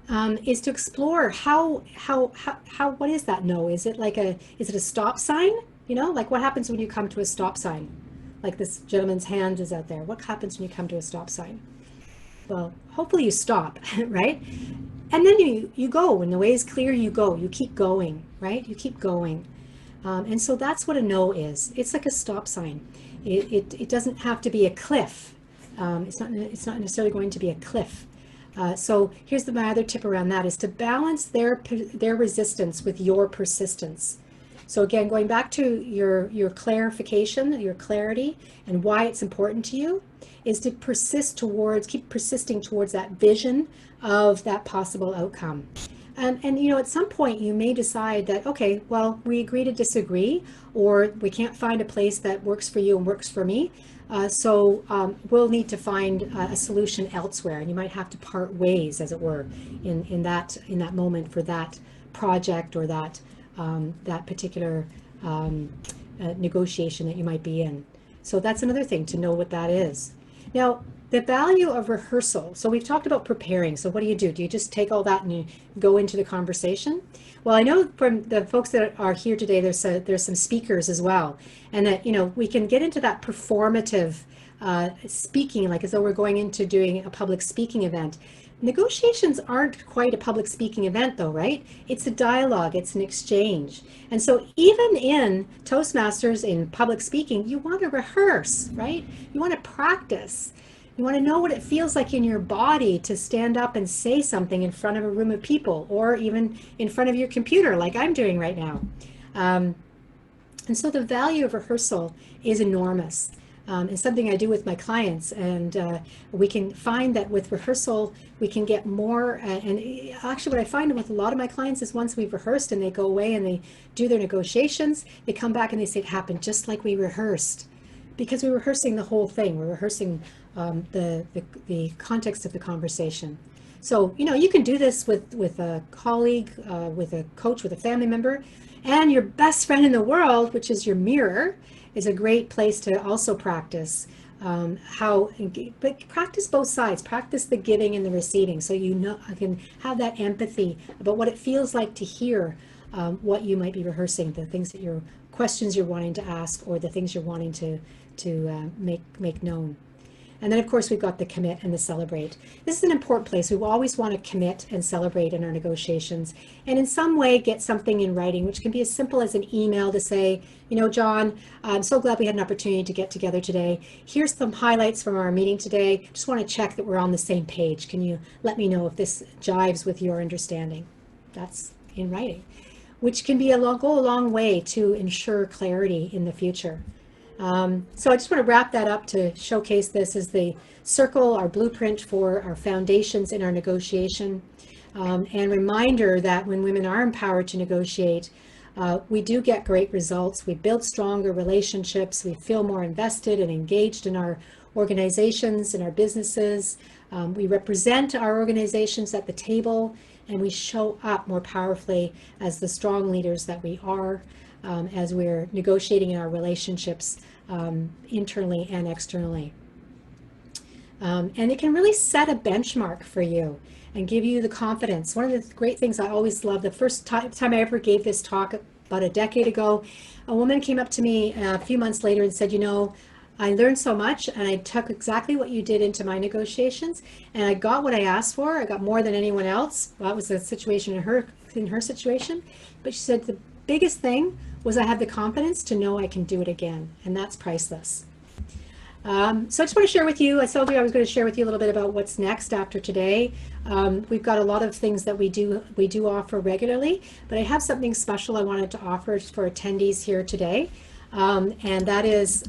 to explore how what is that no? Is it a stop sign? You know, like what happens when you come to a stop sign? Like this gentleman's hand is out there. What happens when you come to a stop sign? Well, hopefully you stop, right? And then you go. When the way is clear, you go. You keep going, right? You keep going. And so that's what a no is. It's like a stop sign. It doesn't have to be a cliff. It's not necessarily going to be a cliff. So here's my other tip around that is to balance their resistance with your persistence. So again, going back to your clarification, your clarity, and why it's important to you, is to keep persisting towards that vision of that possible outcome. And you know, at some point you may decide that, okay, well, we agree to disagree, or we can't find a place that works for you and works for me. So we'll need to find a solution elsewhere, and you might have to part ways, as it were, in that moment for that project or that particular negotiation that you might be in. So that's another thing to know what that is. Now, the value of rehearsal. So we've talked about preparing. So what do? Do you just take all that and you go into the conversation? Well, I know from the folks that are here today, there's some speakers as well, and that, you know, we can get into that performative speaking, like as though we're going into doing a public speaking event. Negotiations aren't quite a public speaking event though, right? It's a dialogue, it's an exchange. And so even in Toastmasters, in public speaking, you want to rehearse, right? You want to practice. You want to know what it feels like in your body to stand up and say something in front of a room of people, or even in front of your computer like I'm doing right now. And so the value of rehearsal is enormous. It's something I do with my clients, and we can find that with rehearsal we can get more, and actually what I find with a lot of my clients is once we've rehearsed and they go away and they do their negotiations, they come back and they say it happened just like we rehearsed, because we're rehearsing the whole thing. We're rehearsing the context of the conversation. So, you know, you can do this with a colleague, with a coach, with a family member, and your best friend in the world, which is your mirror, is a great place to also practice but practice both sides. Practice the giving and the receiving, so you know, I can have that empathy about what it feels like to hear what you might be rehearsing, the things that questions you're wanting to ask, or the things you're wanting to make known. And then, of course, we've got the commit and the celebrate. This is an important place. We always want to commit and celebrate in our negotiations, and in some way get something in writing, which can be as simple as an email to say, you know, John, I'm so glad we had an opportunity to get together today. Here's some highlights from our meeting today. Just want to check that we're on the same page. Can you let me know if this jives with your understanding? That's in writing, which can go a long way to ensure clarity in the future. So I just want to wrap that up to showcase this as the circle, our blueprint for our foundations in our negotiation, and reminder that when women are empowered to negotiate, we do get great results. We build stronger relationships. We feel more invested and engaged in our organizations and our businesses. We represent our organizations at the table, and we show up more powerfully as the strong leaders that we are. As we're negotiating in our relationships internally and externally. And it can really set a benchmark for you and give you the confidence. One of the great things I always love, the first time I ever gave this talk about a decade ago, a woman came up to me a few months later and said, you know, I learned so much, and I took exactly what you did into my negotiations, and I got what I asked for. I got more than anyone else. Well, that was the situation in her situation. But she said the biggest thing was I have the confidence to know I can do it again, and that's priceless. So I just want to share with you, I told you I was going to share with you a little bit about what's next after today. We've got a lot of things that we do offer regularly, but I have something special I wanted to offer for attendees here today, and that is,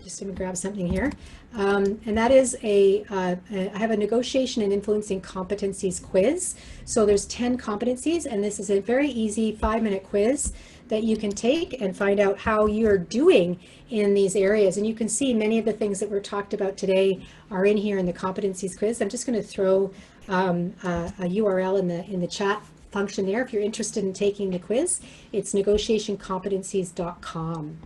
just let me grab something here, and that is I have a negotiation and influencing competencies quiz. So there's 10 competencies, and this is a very easy 5-minute quiz that you can take and find out how you're doing in these areas. And you can see many of the things that were talked about today are in here in the competencies quiz. I'm just going to throw a URL in the chat function there if you're interested in taking the quiz. It's negotiationcompetencies.com.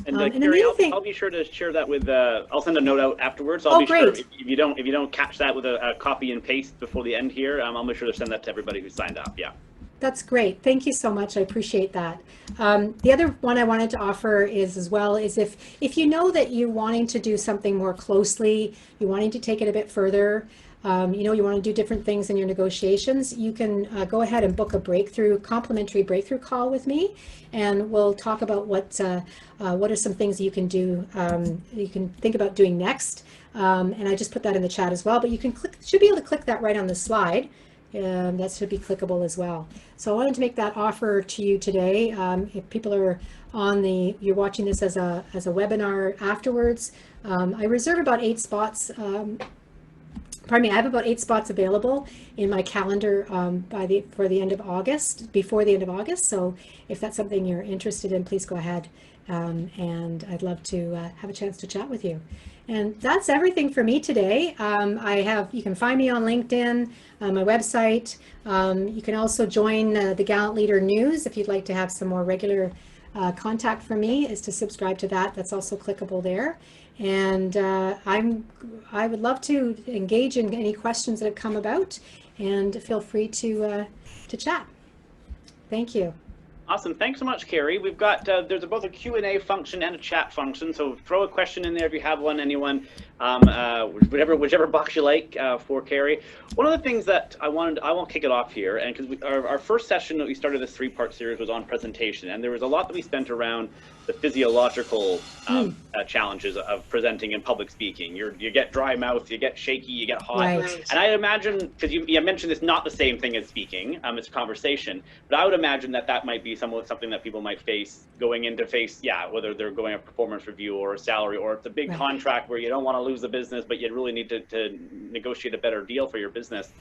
And, and then Carrie, the other thing, I'll be sure to share that with. I'll send a note out afterwards. I'll Oh, be sure great. if you don't catch that with a copy and paste before the end here, I'll make sure to send that to everybody who signed up. Yeah. That's great. Thank you so much. I appreciate that. The other one I wanted to offer is if you know that you're wanting to do something more closely, you're wanting to take it a bit further, you want to do different things in your negotiations, you can go ahead and book a complimentary breakthrough call with me, and we'll talk about what are some things you can do, you can think about doing next. And I just put that in the chat as well, but you should be able to click that right on the slide. That should be clickable as well. So I wanted to make that offer to you today. If people are you're watching this as a webinar afterwards, I reserve about 8 spots. I have about 8 spots available in my calendar before the end of August. So if that's something you're interested in, please go ahead. And I'd love to have a chance to chat with you. And that's everything for me today. You can find me on LinkedIn, my website. You can also join the Gallant Leader News if you'd like to have some more regular contact from me, is to subscribe to that. That's also clickable there. And I would love to engage in any questions that have come about, and feel free to chat. Thank you. Awesome. Thanks so much, Carrie. We've got, there's both a Q&A function and a chat function. So throw a question in there if you have one, anyone, whichever box you like for Carrie. One of the things that I won't kick it off here, and because our first session that we started this 3-part series was on presentation, and there was a lot that we spent around the physiological challenges of presenting and public speaking. You get dry mouth, you get shaky, you get hot. Right. And I imagine, because you mentioned it's not the same thing as speaking, it's conversation, but I would imagine that might be something that people might face going into whether they're going a performance review or a salary, or it's a big contract where you don't want to lose the business, but you really need to negotiate a better deal for your business.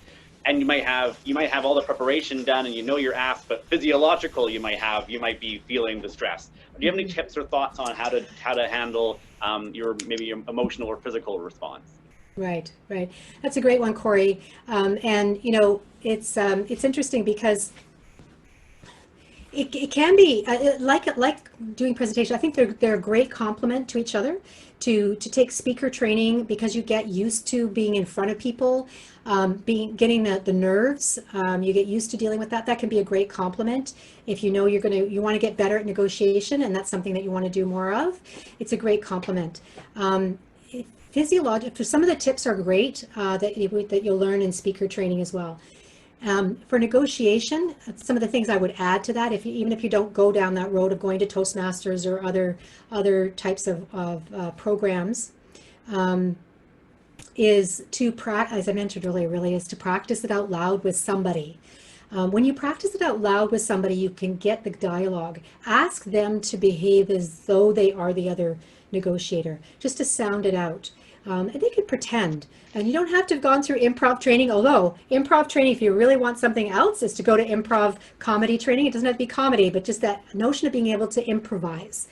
And you might have all the prepreration done, and you know your ask, but physiological you might be feeling the stress. Do you have any tips or thoughts on how to handle your emotional or physical response? Right. That's a great one, Corey. And it's interesting because it can be like doing presentation. I think they're a great complement to each other. To take speaker training, because you get used to being in front of people, getting the nerves. You get used to dealing with that. That can be a great complement. If you know you want to get better at negotiation, and that's something that you want to do more of, it's a great complement. Physiological. Some of the tips are great that you'll learn in speaker training as well. For negotiation, some of the things I would add to that, even if you don't go down that road of going to Toastmasters or other types of programs, is to practice, as I mentioned earlier, really is to practice it out loud with somebody. When you practice it out loud with somebody, you can get the dialogue. Ask them to behave as though they are the other negotiator, just to sound it out. And they could pretend. And you don't have to have gone through improv training, although improv training, if you really want something else, is to go to improv comedy training. It doesn't have to be comedy, but just that notion of being able to improvise,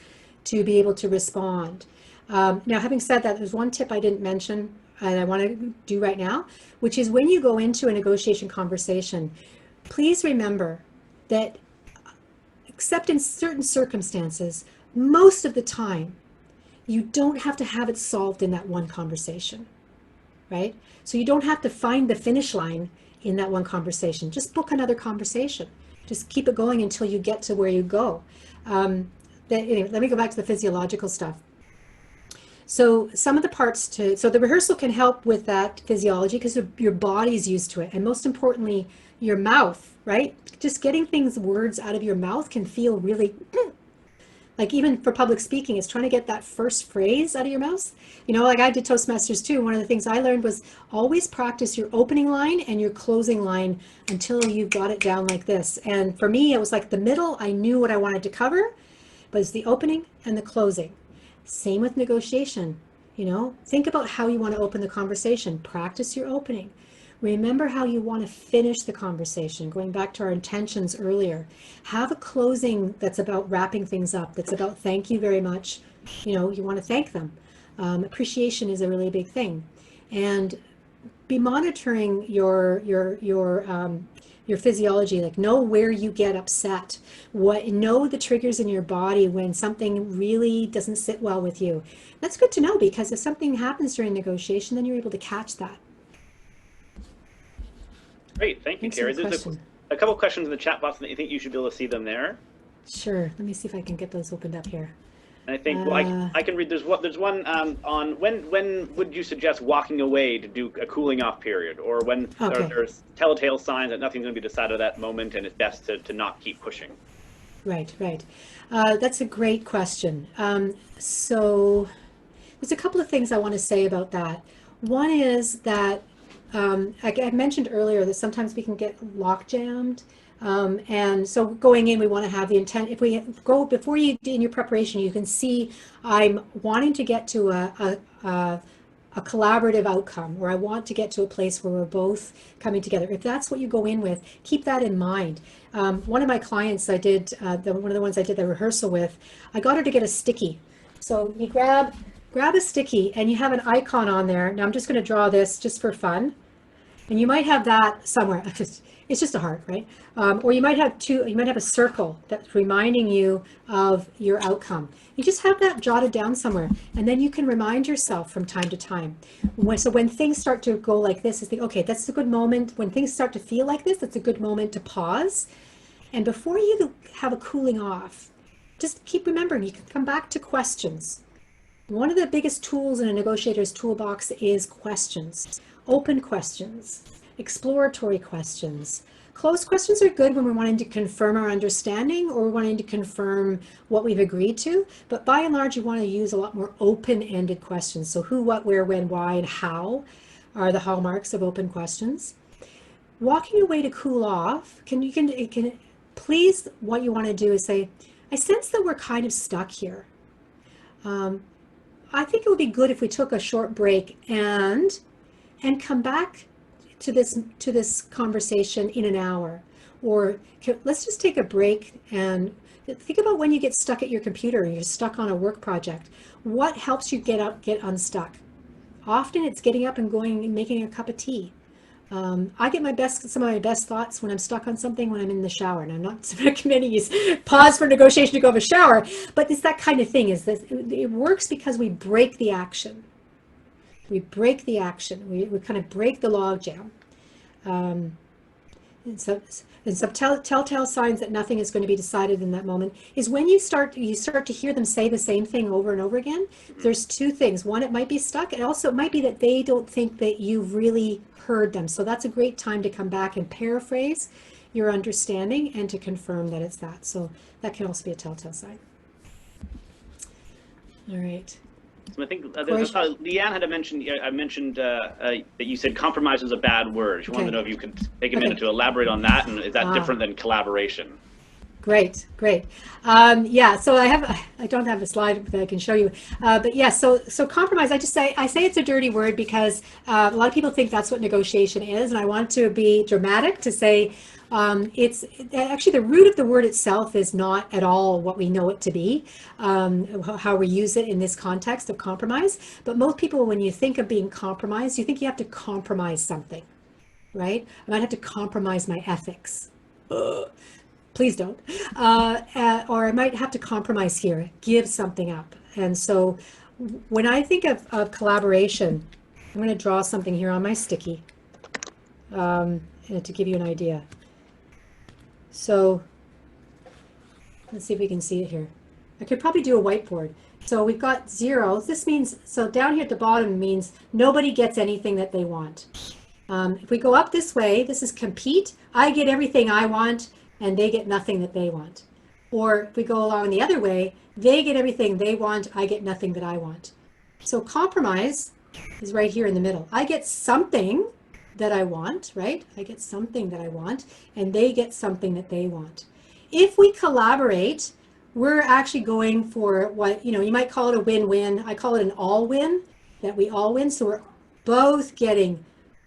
to be able to respond. Now, having said that, there's one tip I didn't mention and I want to do right now, which is when you go into a negotiation conversation, please remember that, except in certain circumstances, most of the time, you don't have to have it solved in that one conversation, right? So you don't have to find the finish line in that one conversation. Just book another conversation. Just keep it going until you get to where you go. Anyway, let me go back to the physiological stuff. So some of the parts so the rehearsal can help with that physiology because your body's used to it. And most importantly, your mouth, right? Just getting words out of your mouth can feel really, like even for public speaking, it's trying to get that first phrase out of your mouth. Like I did Toastmasters too. One of the things I learned was always practice your opening line and your closing line until you got it down like this. And for me, it was like the middle, I knew what I wanted to cover, but it's the opening and the closing. Same with negotiation. Think about how you want to open the conversation. Practice your opening. Remember how you want to finish the conversation, going back to our intentions earlier. Have a closing that's about wrapping things up, that's about thank you very much. You want to thank them. Appreciation is a really big thing. And be monitoring your your physiology, like know where you get upset, know the triggers in your body when something really doesn't sit well with you. That's good to know, because if something happens during negotiation, then you're able to catch that. Great, thank you, Carrie. There's a couple questions in the chat box that you think you should be able to see them there. Sure, let me see if I can get those opened up here. And I think, well, I can read, there's one on when would you suggest walking away to do a cooling off period, or when there's telltale signs that nothing's going to be decided at that moment and it's best to not keep pushing? Right. That's a great question. So there's a couple of things I want to say about that. One is that I mentioned earlier that sometimes we can get lock jammed. And so going in, we want to have the intent. If we go before you in your preparation, you can see I'm wanting to get to a collaborative outcome, or I want to get to a place where we're both coming together. If that's what you go in with, keep that in mind. One of my clients, I did one of the ones I did the rehearsal with, I got her to get a sticky. So you grab a sticky and you have an icon on there. Now I'm just going to draw this just for fun, and you might have that somewhere. It's just a heart, right? Or you might have a circle that's reminding you of your outcome. You just have that jotted down somewhere, and then you can remind yourself from time to time. So when things start to go like this, is okay, that's a good moment. When things start to feel like this, that's a good moment to pause. And before you have a cooling off, just keep remembering, you can come back to questions. One of the biggest tools in a negotiator's toolbox is questions. Open questions, exploratory questions. Closed questions are good when we're wanting to confirm our understanding or we're wanting to confirm what we've agreed to, but by and large, you want to use a lot more open-ended questions. So who, what, where, when, why, and how are the hallmarks of open questions. Walking away to cool off, please, what you want to do is say, I sense that we're kind of stuck here. I think it would be good if we took a short break and come back to this conversation in an hour, or let's just take a break and think about when you get stuck at your computer and you're stuck on a work project. What helps you get unstuck? Often it's getting up and going and making a cup of tea. I get some of my best thoughts when I'm stuck on something when I'm in the shower, and I'm not recommending you pause for negotiation to go have a shower, but it's that kind of thing. It works because we break the action. We break the action. We kind of break the log jam. And some telltale signs that nothing is going to be decided in that moment is when you start to hear them say the same thing over and over again. There's two things. One, it might be stuck, and also it might be that they don't think that you've really heard them. So that's a great time to come back and paraphrase your understanding and to confirm that it's that. So that can also be a telltale sign. All right. So I think Leanne had mentioned. I mentioned that you said compromise is a bad word. She wanted to know if you could take a minute to elaborate on that, and is that different than collaboration? Great. Yeah. So I don't have a slide that I can show you, but yeah. So compromise. I say it's a dirty word because a lot of people think that's what negotiation is, and I want to be dramatic to say. It's actually the root of the word itself is not at all what we know it to be, how we use it in this context of compromise. But most people, when you think of being compromised, you think you have to compromise something, right? I might have to compromise my ethics. Please don't. Or I might have to compromise here, give something up. And so when I think of collaboration, I'm going to draw something here on my sticky to give you an idea. So let's see if we can see it here. I could probably do a whiteboard. So we've got 0. This means, so down here at the bottom means nobody gets anything that they want. If we go up this way, this is compete. I get everything I want and they get nothing that they want. Or if we go along the other way, they get everything they want, I get nothing that I want. So compromise is right here in the middle. I get something that I want, right? I get something that I want, and they get something that they want. If we collaborate, we're actually going for what, you might call it a win-win. I call it an all-win, that we all win. So we're both getting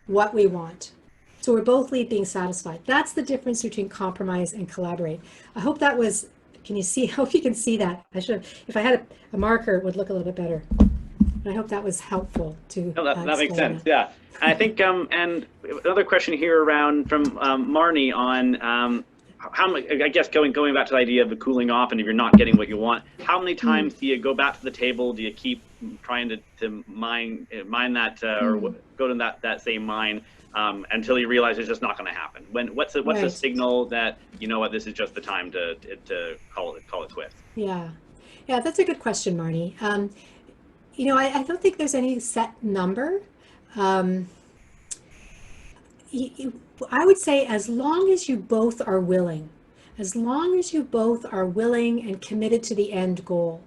what we want. So we're both being satisfied. That's the difference between compromise and collaborate. I hope that was, can you see, I hope you can see that. I should have, if I had a marker, it would look a little bit better. I hope that was helpful to No, that makes explain sense. that. Yeah, and I think and another question here around from Marnie on how much, I guess going back to the idea of the cooling off, and if you're not getting what you want, how many times do you go back to the table? Do you keep trying to mine that or go to that same mine until you realize it's just not going to happen? What's a signal that, you know what, this is just the time to call it quits? Yeah, that's a good question, Marnie. You know, I don't think there's any set number. I would say as long as you both are willing, and committed to the end goal.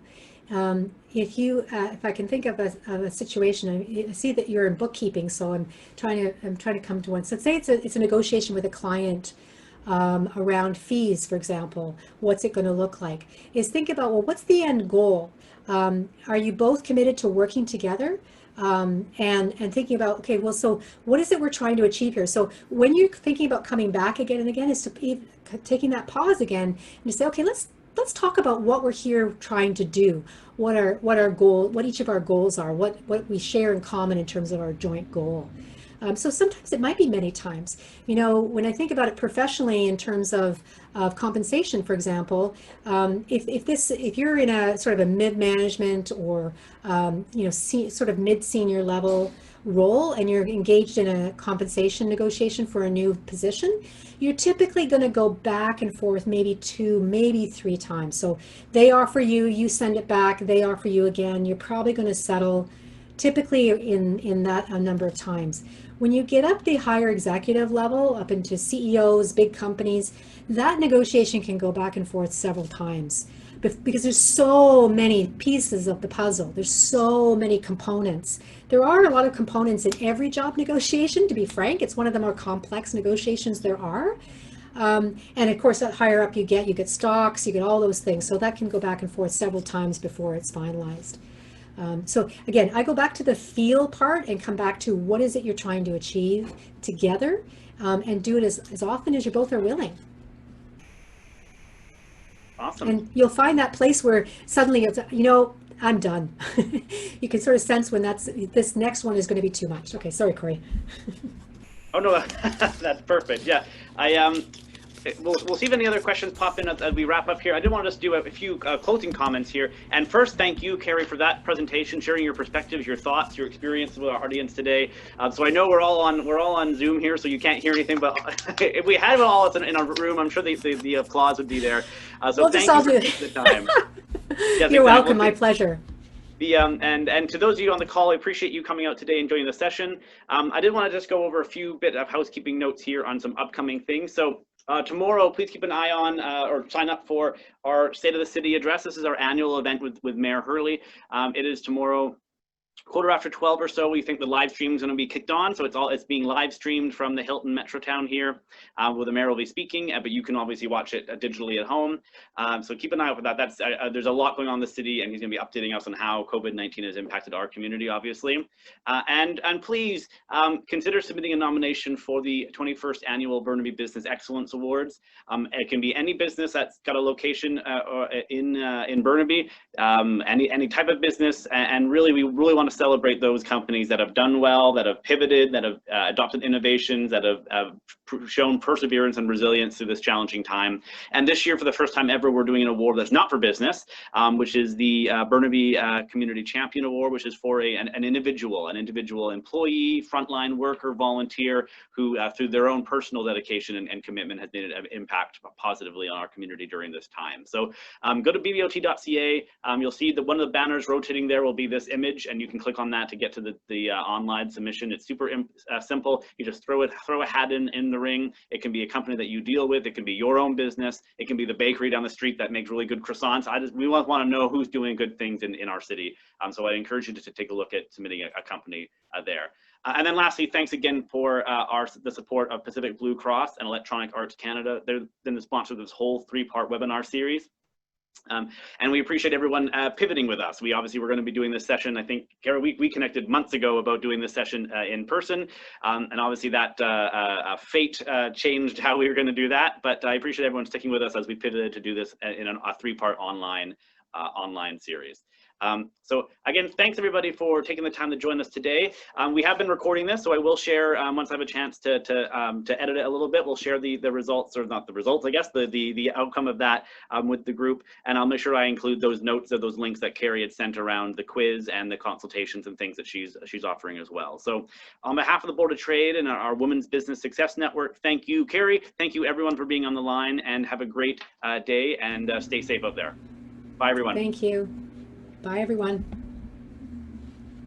If I can think of a situation, I see that you're in bookkeeping, so I'm trying to come to one. So let's say it's a negotiation with a client around fees, for example. What's it going to look like? Is think about, well, what's the end goal? Are you both committed to working together? And thinking about, okay, well, so what is it we're trying to achieve here? So when you're thinking about coming back again and again, is to taking that pause again and to say, okay, let's talk about what we're here trying to do. What each of our goals are, what we share in common in terms of our joint goal. So sometimes it might be many times. You know, when I think about it professionally in terms of compensation, for example, if you're in a sort of a mid-management or sort of mid-senior level role and you're engaged in a compensation negotiation for a new position, you're typically going to go back and forth maybe 2, maybe 3 times. So they offer you, you send it back, they offer you again. You're probably going to settle typically in that a number of times. When you get up the higher executive level, up into CEOs, big companies, that negotiation can go back and forth several times because there's so many pieces of the puzzle. There's so many components. There are a lot of components in every job negotiation, to be frank. It's one of the more complex negotiations there are. And of course, that higher up you get stocks, you get all those things. So that can go back and forth several times before it's finalized. So again, I go back to the feel part and come back to what is it you're trying to achieve together, and do it as often as you both are willing. Awesome. And you'll find that place where suddenly it's, you know, I'm done. You can sort of sense when this next one is going to be too much. Okay, sorry, Corey. Oh no, that's perfect. Yeah, we'll see if any other questions pop in as we wrap up here. I did want to just do a few closing comments here. And first, thank you, Carrie, for that presentation, sharing your perspectives, your thoughts, your experience with our audience today. So I know we're all on Zoom here, so you can't hear anything. But if we had it all in a room, I'm sure the applause would be there. So we'll thank you for taking the time. Yes, You're welcome. My pleasure. And to those of you on the call, I appreciate you coming out today and joining the session. I did want to just go over a few bit of housekeeping notes here on some upcoming things. So tomorrow, please keep an eye on or sign up for our State of the City address. This is our annual event with Mayor Hurley. It is tomorrow, 12:15 or so. We think the live stream is going to be kicked on, so it's being live streamed from the Hilton Metrotown here, where the mayor will be speaking. But you can obviously watch it digitally at home. So keep an eye out for that. There's a lot going on in the city, and he's going to be updating us on how COVID-19 has impacted our community, obviously. And please consider submitting a nomination for the 21st annual Burnaby Business Excellence Awards. It can be any business that's got a location in Burnaby, any type of business, and really we really want to celebrate those companies that have done well, that have pivoted, that have adopted innovations, that have shown perseverance and resilience through this challenging time. And this year, for the first time ever, we're doing an award that's not for business, which is the Burnaby Community Champion Award, which is for an individual employee, frontline worker, volunteer, who through their own personal dedication and commitment has made an impact positively on our community during this time. So go to bbot.ca. You'll see that one of the banners rotating there will be this image, and you can click on that to get to the online submission. It's super simple. You just throw a hat in the ring. It can be a company that you deal with. It can be your own business. It can be the bakery down the street that makes really good croissants. We want to know who's doing good things in our city. So I encourage you to take a look at submitting a company there. And then lastly, thanks again for the support of Pacific Blue Cross and Electronic Arts Canada. They've been the sponsor of this whole 3-part webinar series. And we appreciate everyone pivoting with us. We obviously were going to be doing this session. I think, Carrie, we connected months ago about doing this session in person. And obviously that fate changed how we were going to do that. But I appreciate everyone sticking with us as we pivoted to do this in a 3-part online series. So again, thanks everybody for taking the time to join us today. We have been recording this, so I will share once I have a chance to edit it a little bit. We'll share the results, or not the results, I guess, the outcome of that with the group, and I'll make sure I include those notes or those links that Carrie had sent around the quiz and the consultations and things that she's offering as well. So on behalf of the Board of Trade and our Women's Business Success Network, thank you, Carrie. Thank you everyone for being on the line, and have a great day, and stay safe out there. Bye everyone. Thank you. Bye everyone.